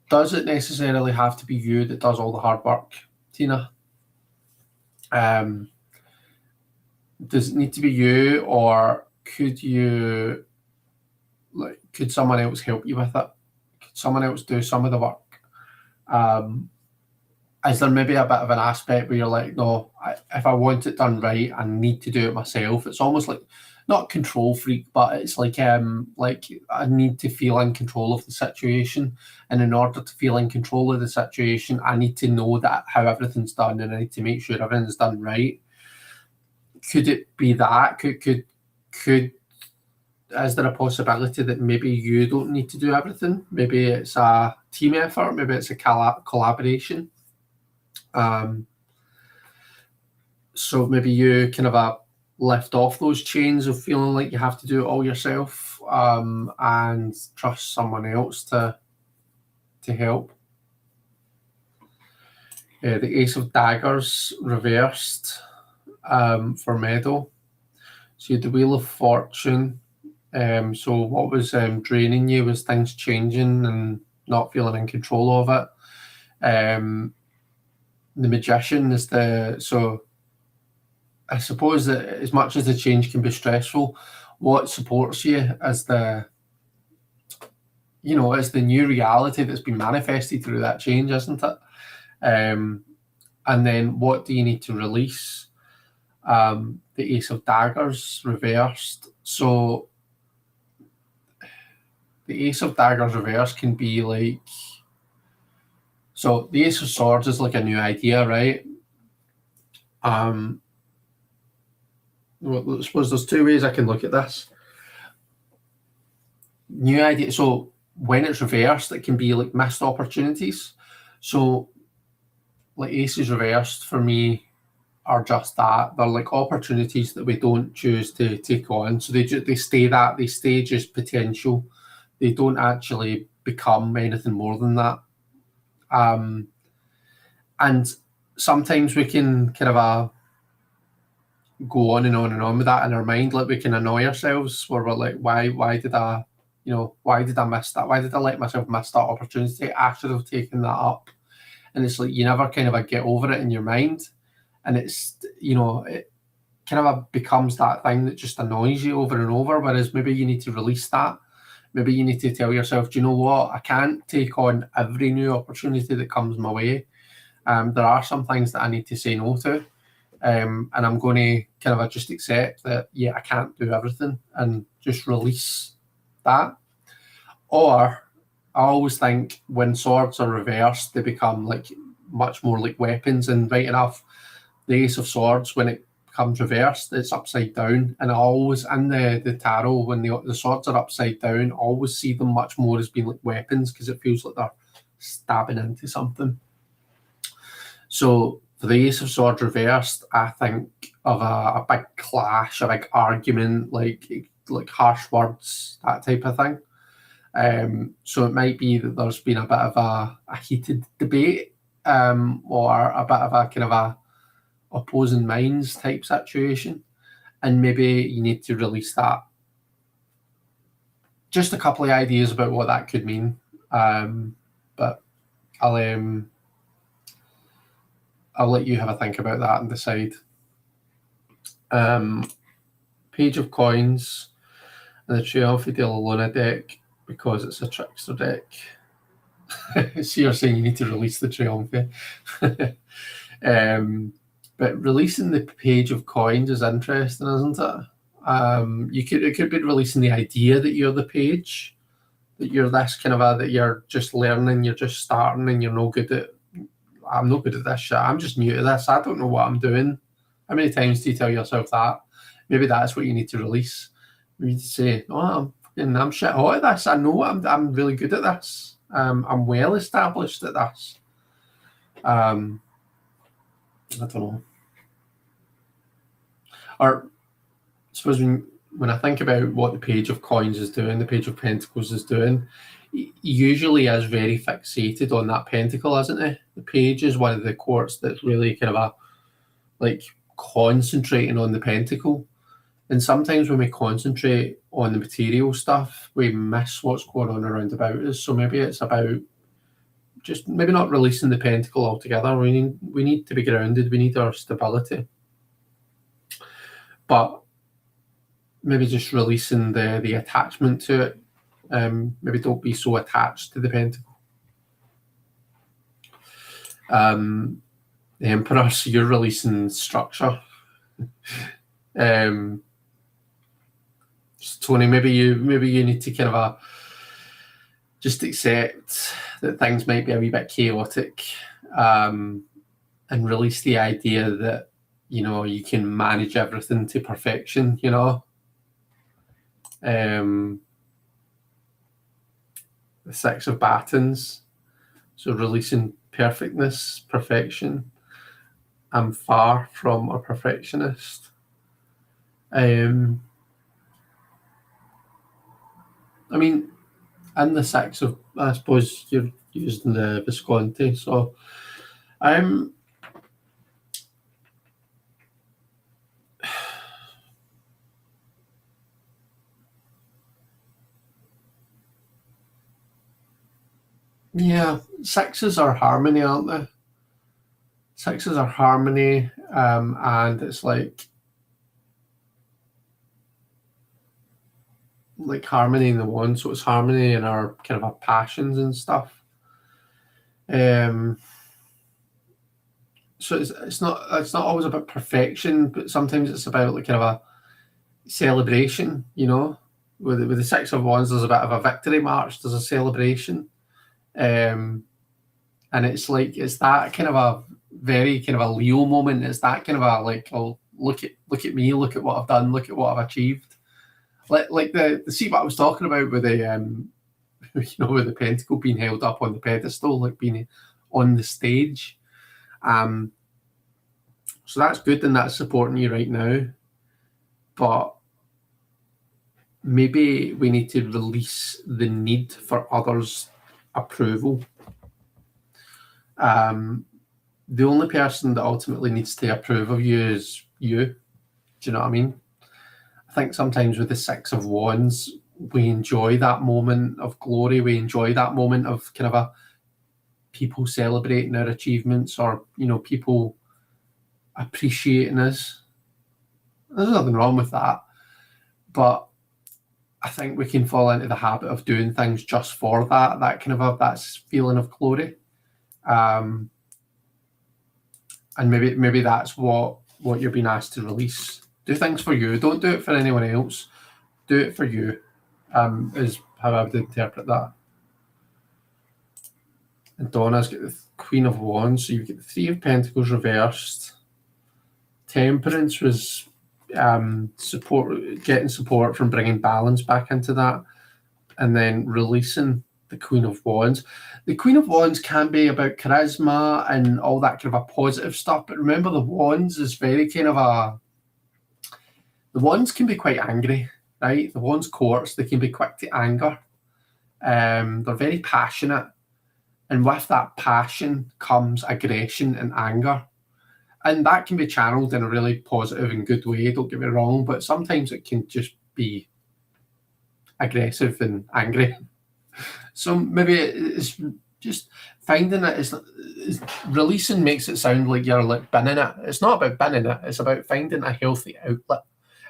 does it necessarily have to be you that does all the hard work, Tina? Does it need to be you, or could someone else help you with it? Could someone else do some of the work? Is there maybe a bit of an aspect where you're like, no, if I want it done right, I need to do it myself? It's almost like, not control freak, but it's like I need to feel in control of the situation, and in order to feel in control of the situation, I need to know that how everything's done, and I need to make sure everything's done right. Could it be that? Could is there a possibility that maybe you don't need to do everything? Maybe it's a team effort. Maybe it's a collaboration. So maybe you kind of lift off those chains of feeling like you have to do it all yourself, and trust someone else to help. The Ace of Daggers reversed for Meadow. So you had the Wheel of Fortune. So what was draining you was things changing and not feeling in control of it. The Magician is so I suppose that as much as the change can be stressful, what supports you is the new reality that's been manifested through that change, isn't it? And then what do you need to release? The Ace of Daggers reversed. So the Ace of Daggers reversed can be like, so the Ace of Swords is like a new idea, right? Well, I suppose there's two ways I can look at this. New idea. So when it's reversed, it can be like missed opportunities. So like Aces reversed for me are just that. They're like opportunities that we don't choose to take on. So they stay just potential. They don't actually become anything more than that. And sometimes we can kind of go on and on and on with that in our mind. Like we can annoy ourselves where we're like, why did I miss that? Why did I let myself miss that opportunity? I should have taken that up. And it's like you never kind of get over it in your mind. And it's, it kind of becomes that thing that just annoys you over and over. Whereas maybe you need to release that. Maybe you need to tell yourself, do you know what? I can't take on every new opportunity that comes my way. There are some things that I need to say no to. And I'm going to kind of just accept that, yeah, I can't do everything and just release that. Or I always think when swords are reversed, they become like much more like weapons. And right enough, the Ace of Swords, when it becomes reversed, it's upside down. And I always, in the tarot, when the swords are upside down, I always see them much more as being like weapons because it feels like they're stabbing into something. So for the Ace of Swords reversed, I think of a big clash, a big argument, like harsh words, that type of thing. So it might be that there's been a bit of a heated debate, or a bit of a kind of a opposing minds type situation, and maybe you need to release that. Just a couple of ideas about what that could mean, but I'll let you have a think about that and decide. Page of Coins and the Triomphe de la Luna deck, because it's a trickster deck. So you're saying you need to release the Triomphe. But releasing the Page of Coins is interesting, isn't it? It could be releasing the idea that you're the page, that you're this kind of that you're just learning, you're just starting, and you're no good at. I'm no good at this shit. I'm just new to this. I don't know what I'm doing. How many times do you tell yourself that? Maybe that's what you need to release. You need to say, "Oh, I'm shit hot at this. I know I'm really good at this. I'm well established at this." I don't know. Or I suppose when I think about what the Page of Coins is doing, the Page of Pentacles is doing, he usually is very fixated on that pentacle, isn't he? The Page is one of the quartz that's really kind of concentrating on the pentacle. And sometimes when we concentrate on the material stuff, we miss what's going on around about us. So maybe it's about just maybe not releasing the pentacle altogether. We need to be grounded. We need our stability. But maybe just releasing the attachment to it. Maybe don't be so attached to the pentacle. The Emperor, so you're releasing structure. Tony, maybe you need to kind of just accept that things might be a wee bit chaotic, and release the idea that you can manage everything to perfection. The Six of Batons, so releasing perfection. I'm far from a perfectionist. I mean, in the Six of, I suppose you're using the Visconti, so yeah, sixes are harmony, aren't they? Sixes are harmony, and it's like harmony in the one, so it's harmony in our kind of our passions and stuff. So it's not always about perfection, but sometimes it's about kind of a celebration. With the Six of Wands, there's a bit of a victory march. There's a celebration, and it's that kind of a very kind of a Leo moment. It's that kind of a oh, look at me, look at what I've done, look at what I've achieved. See what I was talking about with the with the pentacle being held up on the pedestal, being on the stage. So that's good, and that's supporting you right now. But maybe we need to release the need for others' approval. The only person that ultimately needs to approve of you is you. Do you know what I mean? I think sometimes with the Six of Wands, we enjoy that moment of glory. We enjoy that moment of kind of people celebrating our achievements, or people appreciating us. There's nothing wrong with that, but I think we can fall into the habit of doing things just for that kind of that feeling of glory. And maybe that's what you're being asked to release. Do things for you. Don't do it for anyone else. Do it for you. Is how I would interpret that. And Donna's got the Queen of Wands, so you get the Three of Pentacles reversed. Temperance was getting support from bringing balance back into that, and then releasing the Queen of Wands. The Queen of Wands can be about charisma and all that kind of a positive stuff, but remember the Wands is very kind of the Wands can be quite angry, right? The Wands courts, they can be quick to anger. They're very passionate, and with that passion comes aggression and anger. And that can be channeled in a really positive and good way, don't get me wrong, but sometimes it can just be aggressive and angry. So maybe it's just finding it. Is releasing makes it sound like you're binning it. It's not about binning it. It's about finding a healthy outlet,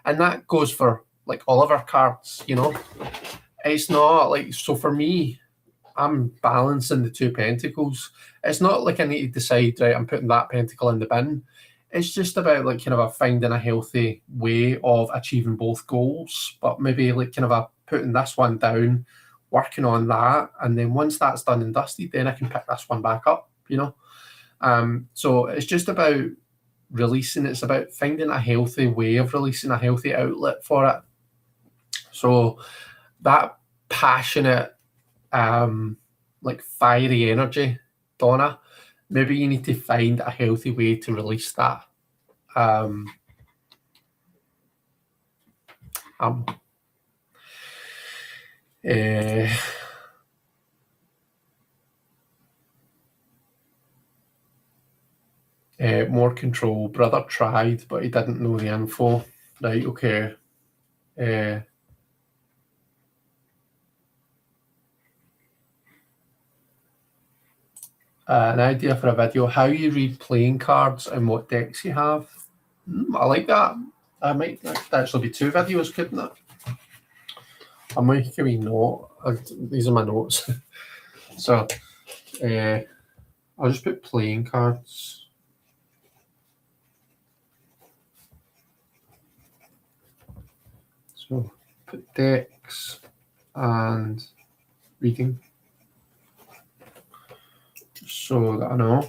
and that goes for all of our cards. It's not so for me, I'm balancing the two pentacles. It's not like I need to decide, right, I'm putting that pentacle in the bin. It's just about kind of finding a healthy way of achieving both goals, but maybe kind of putting this one down, working on that, and then once that's done and dusted, then I can pick this one back up. So it's just about releasing. It's about finding a healthy way of releasing, a healthy outlet for it. So that passionate, fiery energy, Donna, maybe you need to find a healthy way to release that. More control. Brother tried, but he didn't know the info. Right, okay. An idea for a video: how you read playing cards and what decks you have. I like that. I might actually be 2 videos, couldn't it? I might give me note. These are my notes. So I'll just put playing cards. So put decks and reading, so that I know.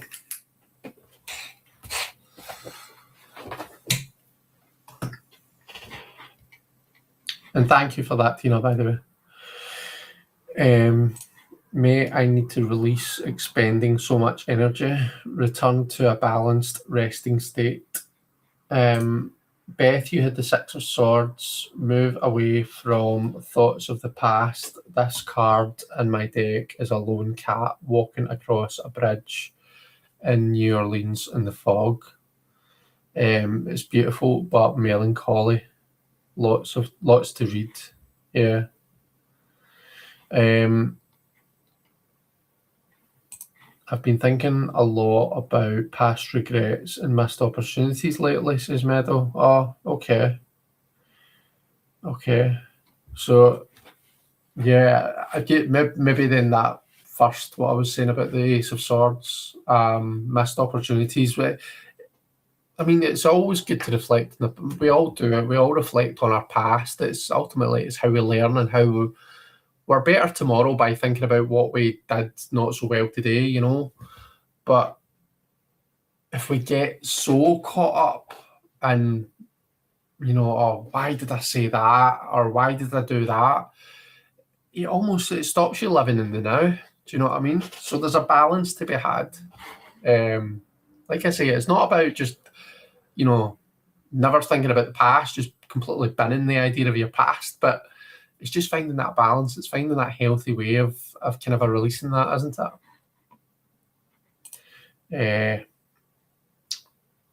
And thank you for that, Tina, by the way. May I need to release expending so much energy, return to a balanced resting state. Beth, you had the 6 of Swords. Move away from thoughts of the past. This card in my deck is a lone cat walking across a bridge in New Orleans in the fog. It's beautiful but melancholy. Lots to read. Yeah. I've been thinking a lot about past regrets and missed opportunities lately, says Meadow. Oh, okay. Okay. So, yeah, I get maybe then that first, what I was saying about the Ace of Swords, missed opportunities. But I mean, it's always good to reflect. We all do it. We all reflect on our past. It's ultimately how we learn and how we're better tomorrow by thinking about what we did not so well today, you know. But if we get so caught up in, you know, oh, why did I say that, or why did I do that, it stops you living in the now. Do you know what I mean? So there's a balance to be had. Like I say, it's not about just, you know, never thinking about the past, just completely binning the idea of your past, but it's just finding that balance. It's finding that healthy way of kind of a releasing that, isn't it?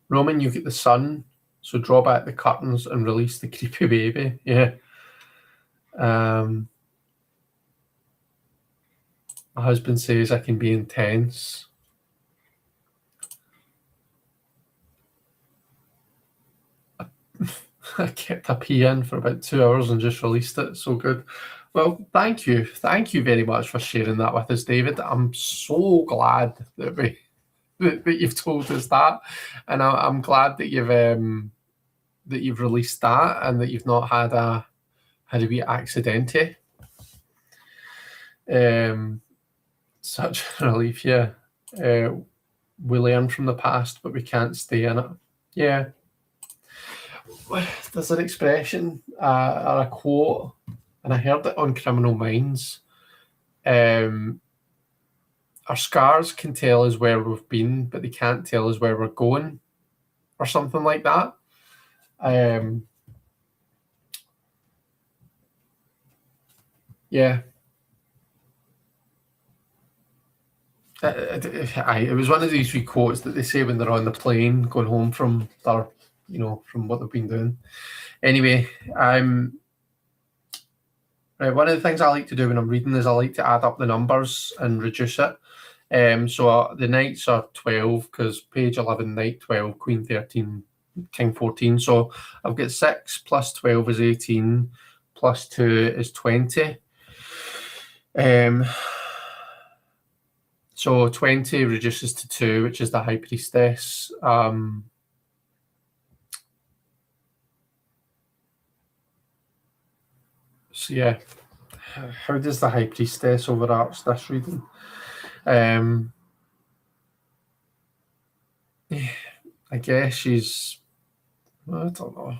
Roman, you get the sun, so draw back the curtains and release the creepy baby. Yeah. My husband says I can be intense. I kept a pee in for about 2 hours and just released it. So good. Well, thank you. Thank you very much for sharing that with us, David. I'm so glad that you've told us that, and I'm glad that you've released that and that you've not had a wee accidente. Such a relief, yeah. We learn from the past, but we can't stay in it. Yeah. There's an expression or a quote, and I heard it on Criminal Minds. Our scars can tell us where we've been, but they can't tell us where we're going, or something like that. Yeah. It was one of these wee quotes that they say when they're on the plane going home from their, you know, from what they've been doing. Anyway, right, one of the things I like to do when I'm reading is I like to add up the numbers and reduce it. So the knights are 12 because page 11, knight 12, queen 13, king 14. So I've got 6 plus 12 is 18, plus 2 is 20. So 20 reduces to 2, which is the high priestess. So yeah, how does the high priestess overarch this reading? I guess she's, I don't know.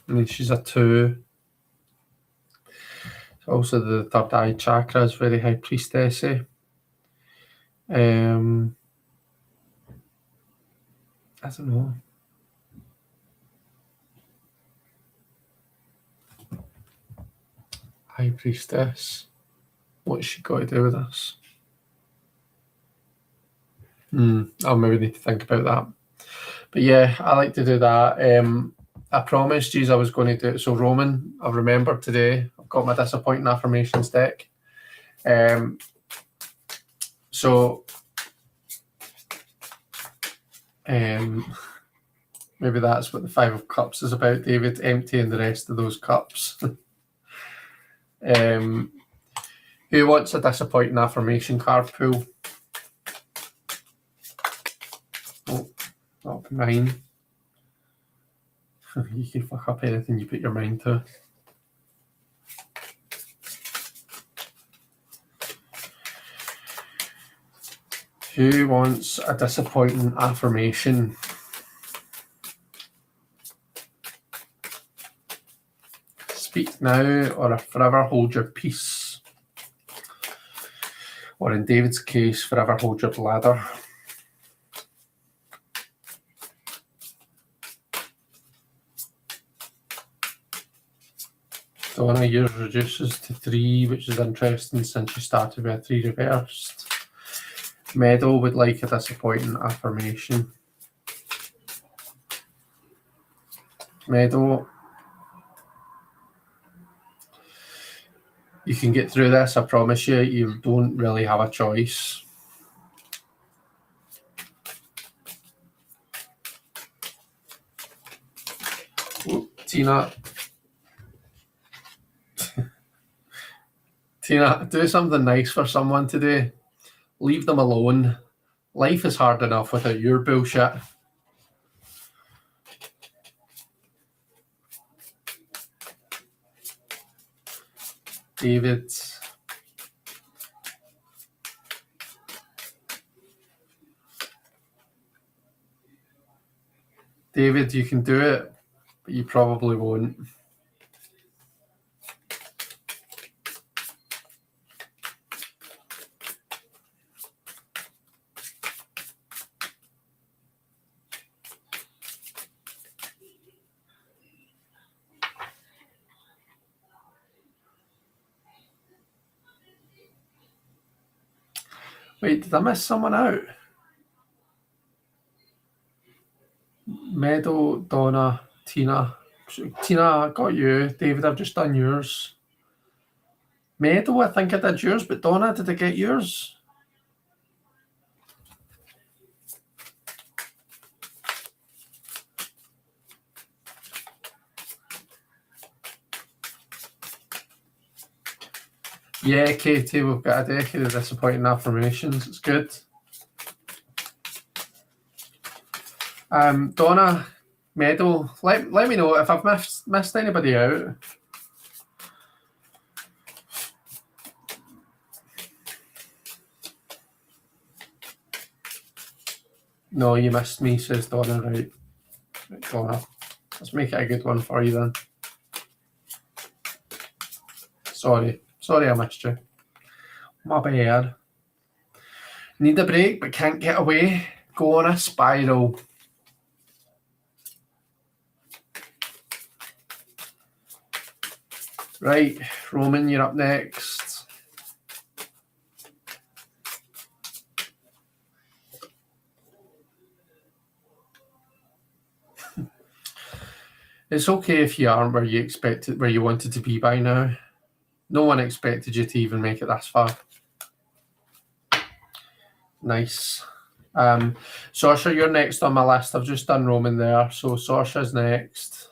I mean, she's a 2. Also, the third eye chakra is very high priestessy. I don't know. High priestess. What's she got to do with this? I'll maybe need to think about that. But yeah, I like to do that. I promised you I was going to do it. So Roman, I've remembered today. I've got my disappointing affirmations deck. Maybe that's what the Five of Cups is about, David, emptying the rest of those cups. Who wants a disappointing affirmation card pull? Oh, that'll be mine. You can fuck up anything you put your mind to. Who wants a disappointing affirmation? Speak now or forever hold your peace. Or in David's case, forever hold your bladder. Donna, yours reduces to 3, which is interesting since you started with a 3 reversed. Meadow would like a disappointing affirmation. Meadow, you can get through this, I promise you. You don't really have a choice. Ooh, Tina, do something nice for someone today. Leave them alone. Life is hard enough without your bullshit. David. David, you can do it, but you probably won't. Wait, did I miss someone out? Meadow, Donna, Tina. Tina, I got you. David, I've just done yours. Meadow, I think I did yours, but Donna, did I get yours? Yeah, Katie, we've got a decade of disappointing affirmations. It's good. Donna, Meadow, let me know if I've missed anybody out. No, you missed me, says Donna. Right, Donna, let's make it a good one for you then. Sorry, I missed you. My bad. Need a break, but can't get away. Go on a spiral. Right, Roman, you're up next. It's okay if you aren't where you wanted to be by now. No one expected you to even make it this far. Nice. Saoirse, you're next on my list. I've just done Roman there, so Saoirse's next.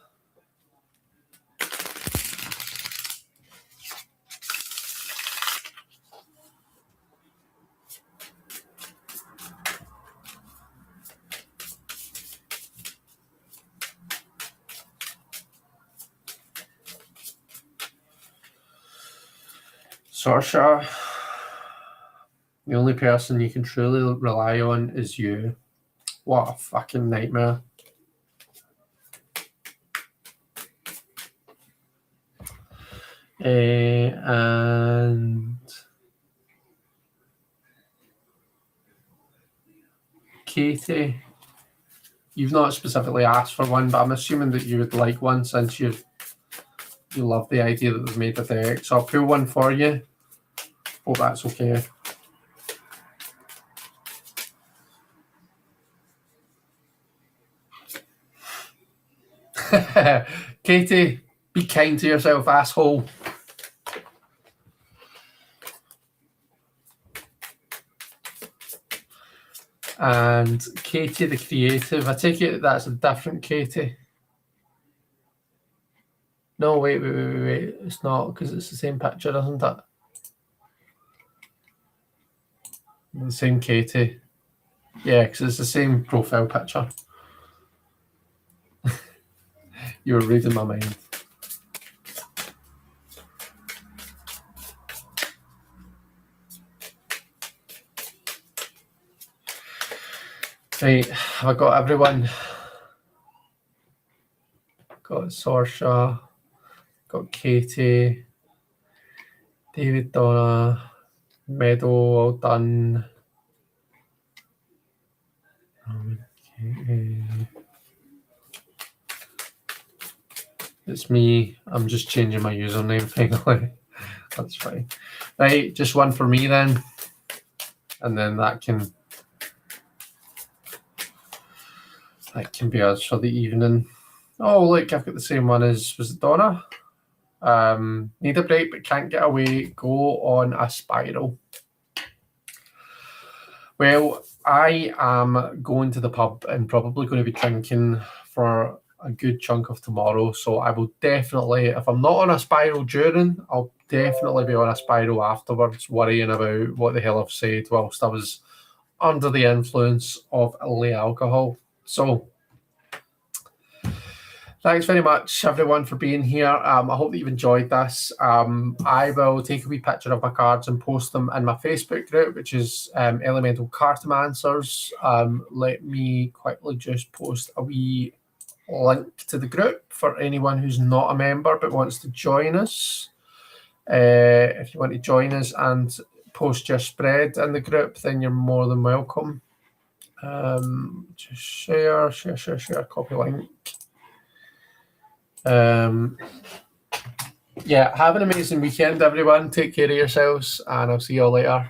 Saoirse, the only person you can truly rely on is you. What a fucking nightmare. And Katie, you've not specifically asked for one, but I'm assuming that you would like one since you love the idea that they've made a deck. So I'll pull one for you. Hope that's okay. Katie, be kind to yourself, asshole. And Katie the creative. I take it that's a different Katie. No, wait. It's not, because it's the same picture, isn't it? The same Katie. Yeah, because it's the same profile picture. You were reading my mind. Right, have I got everyone? Got Saoirse, got Katie, David, Donna, Meadow, all done. Okay. It's me. I'm just changing my username finally. That's fine. Right, just one for me then. And then that can be us for the evening. Oh, look, I've got the same one as, was it Donna? Need a break but can't get away. Go on a spiral. Well, I am going to the pub and probably going to be drinking for a good chunk of tomorrow. So I will definitely, if I'm not on a spiral during, I'll definitely be on a spiral afterwards, worrying about what the hell I've said whilst I was under the influence of illicit alcohol. So thanks very much, everyone, for being here. I hope that you've enjoyed this. I will take a wee picture of my cards and post them in my Facebook group, which is Elemental Cartomancers. Let me quickly just post a wee link to the group for anyone who's not a member but wants to join us. If you want to join us and post your spread in the group, then you're more than welcome. Just share, copy link. Yeah, have an amazing weekend, everyone. Take care of yourselves, and I'll see you all later.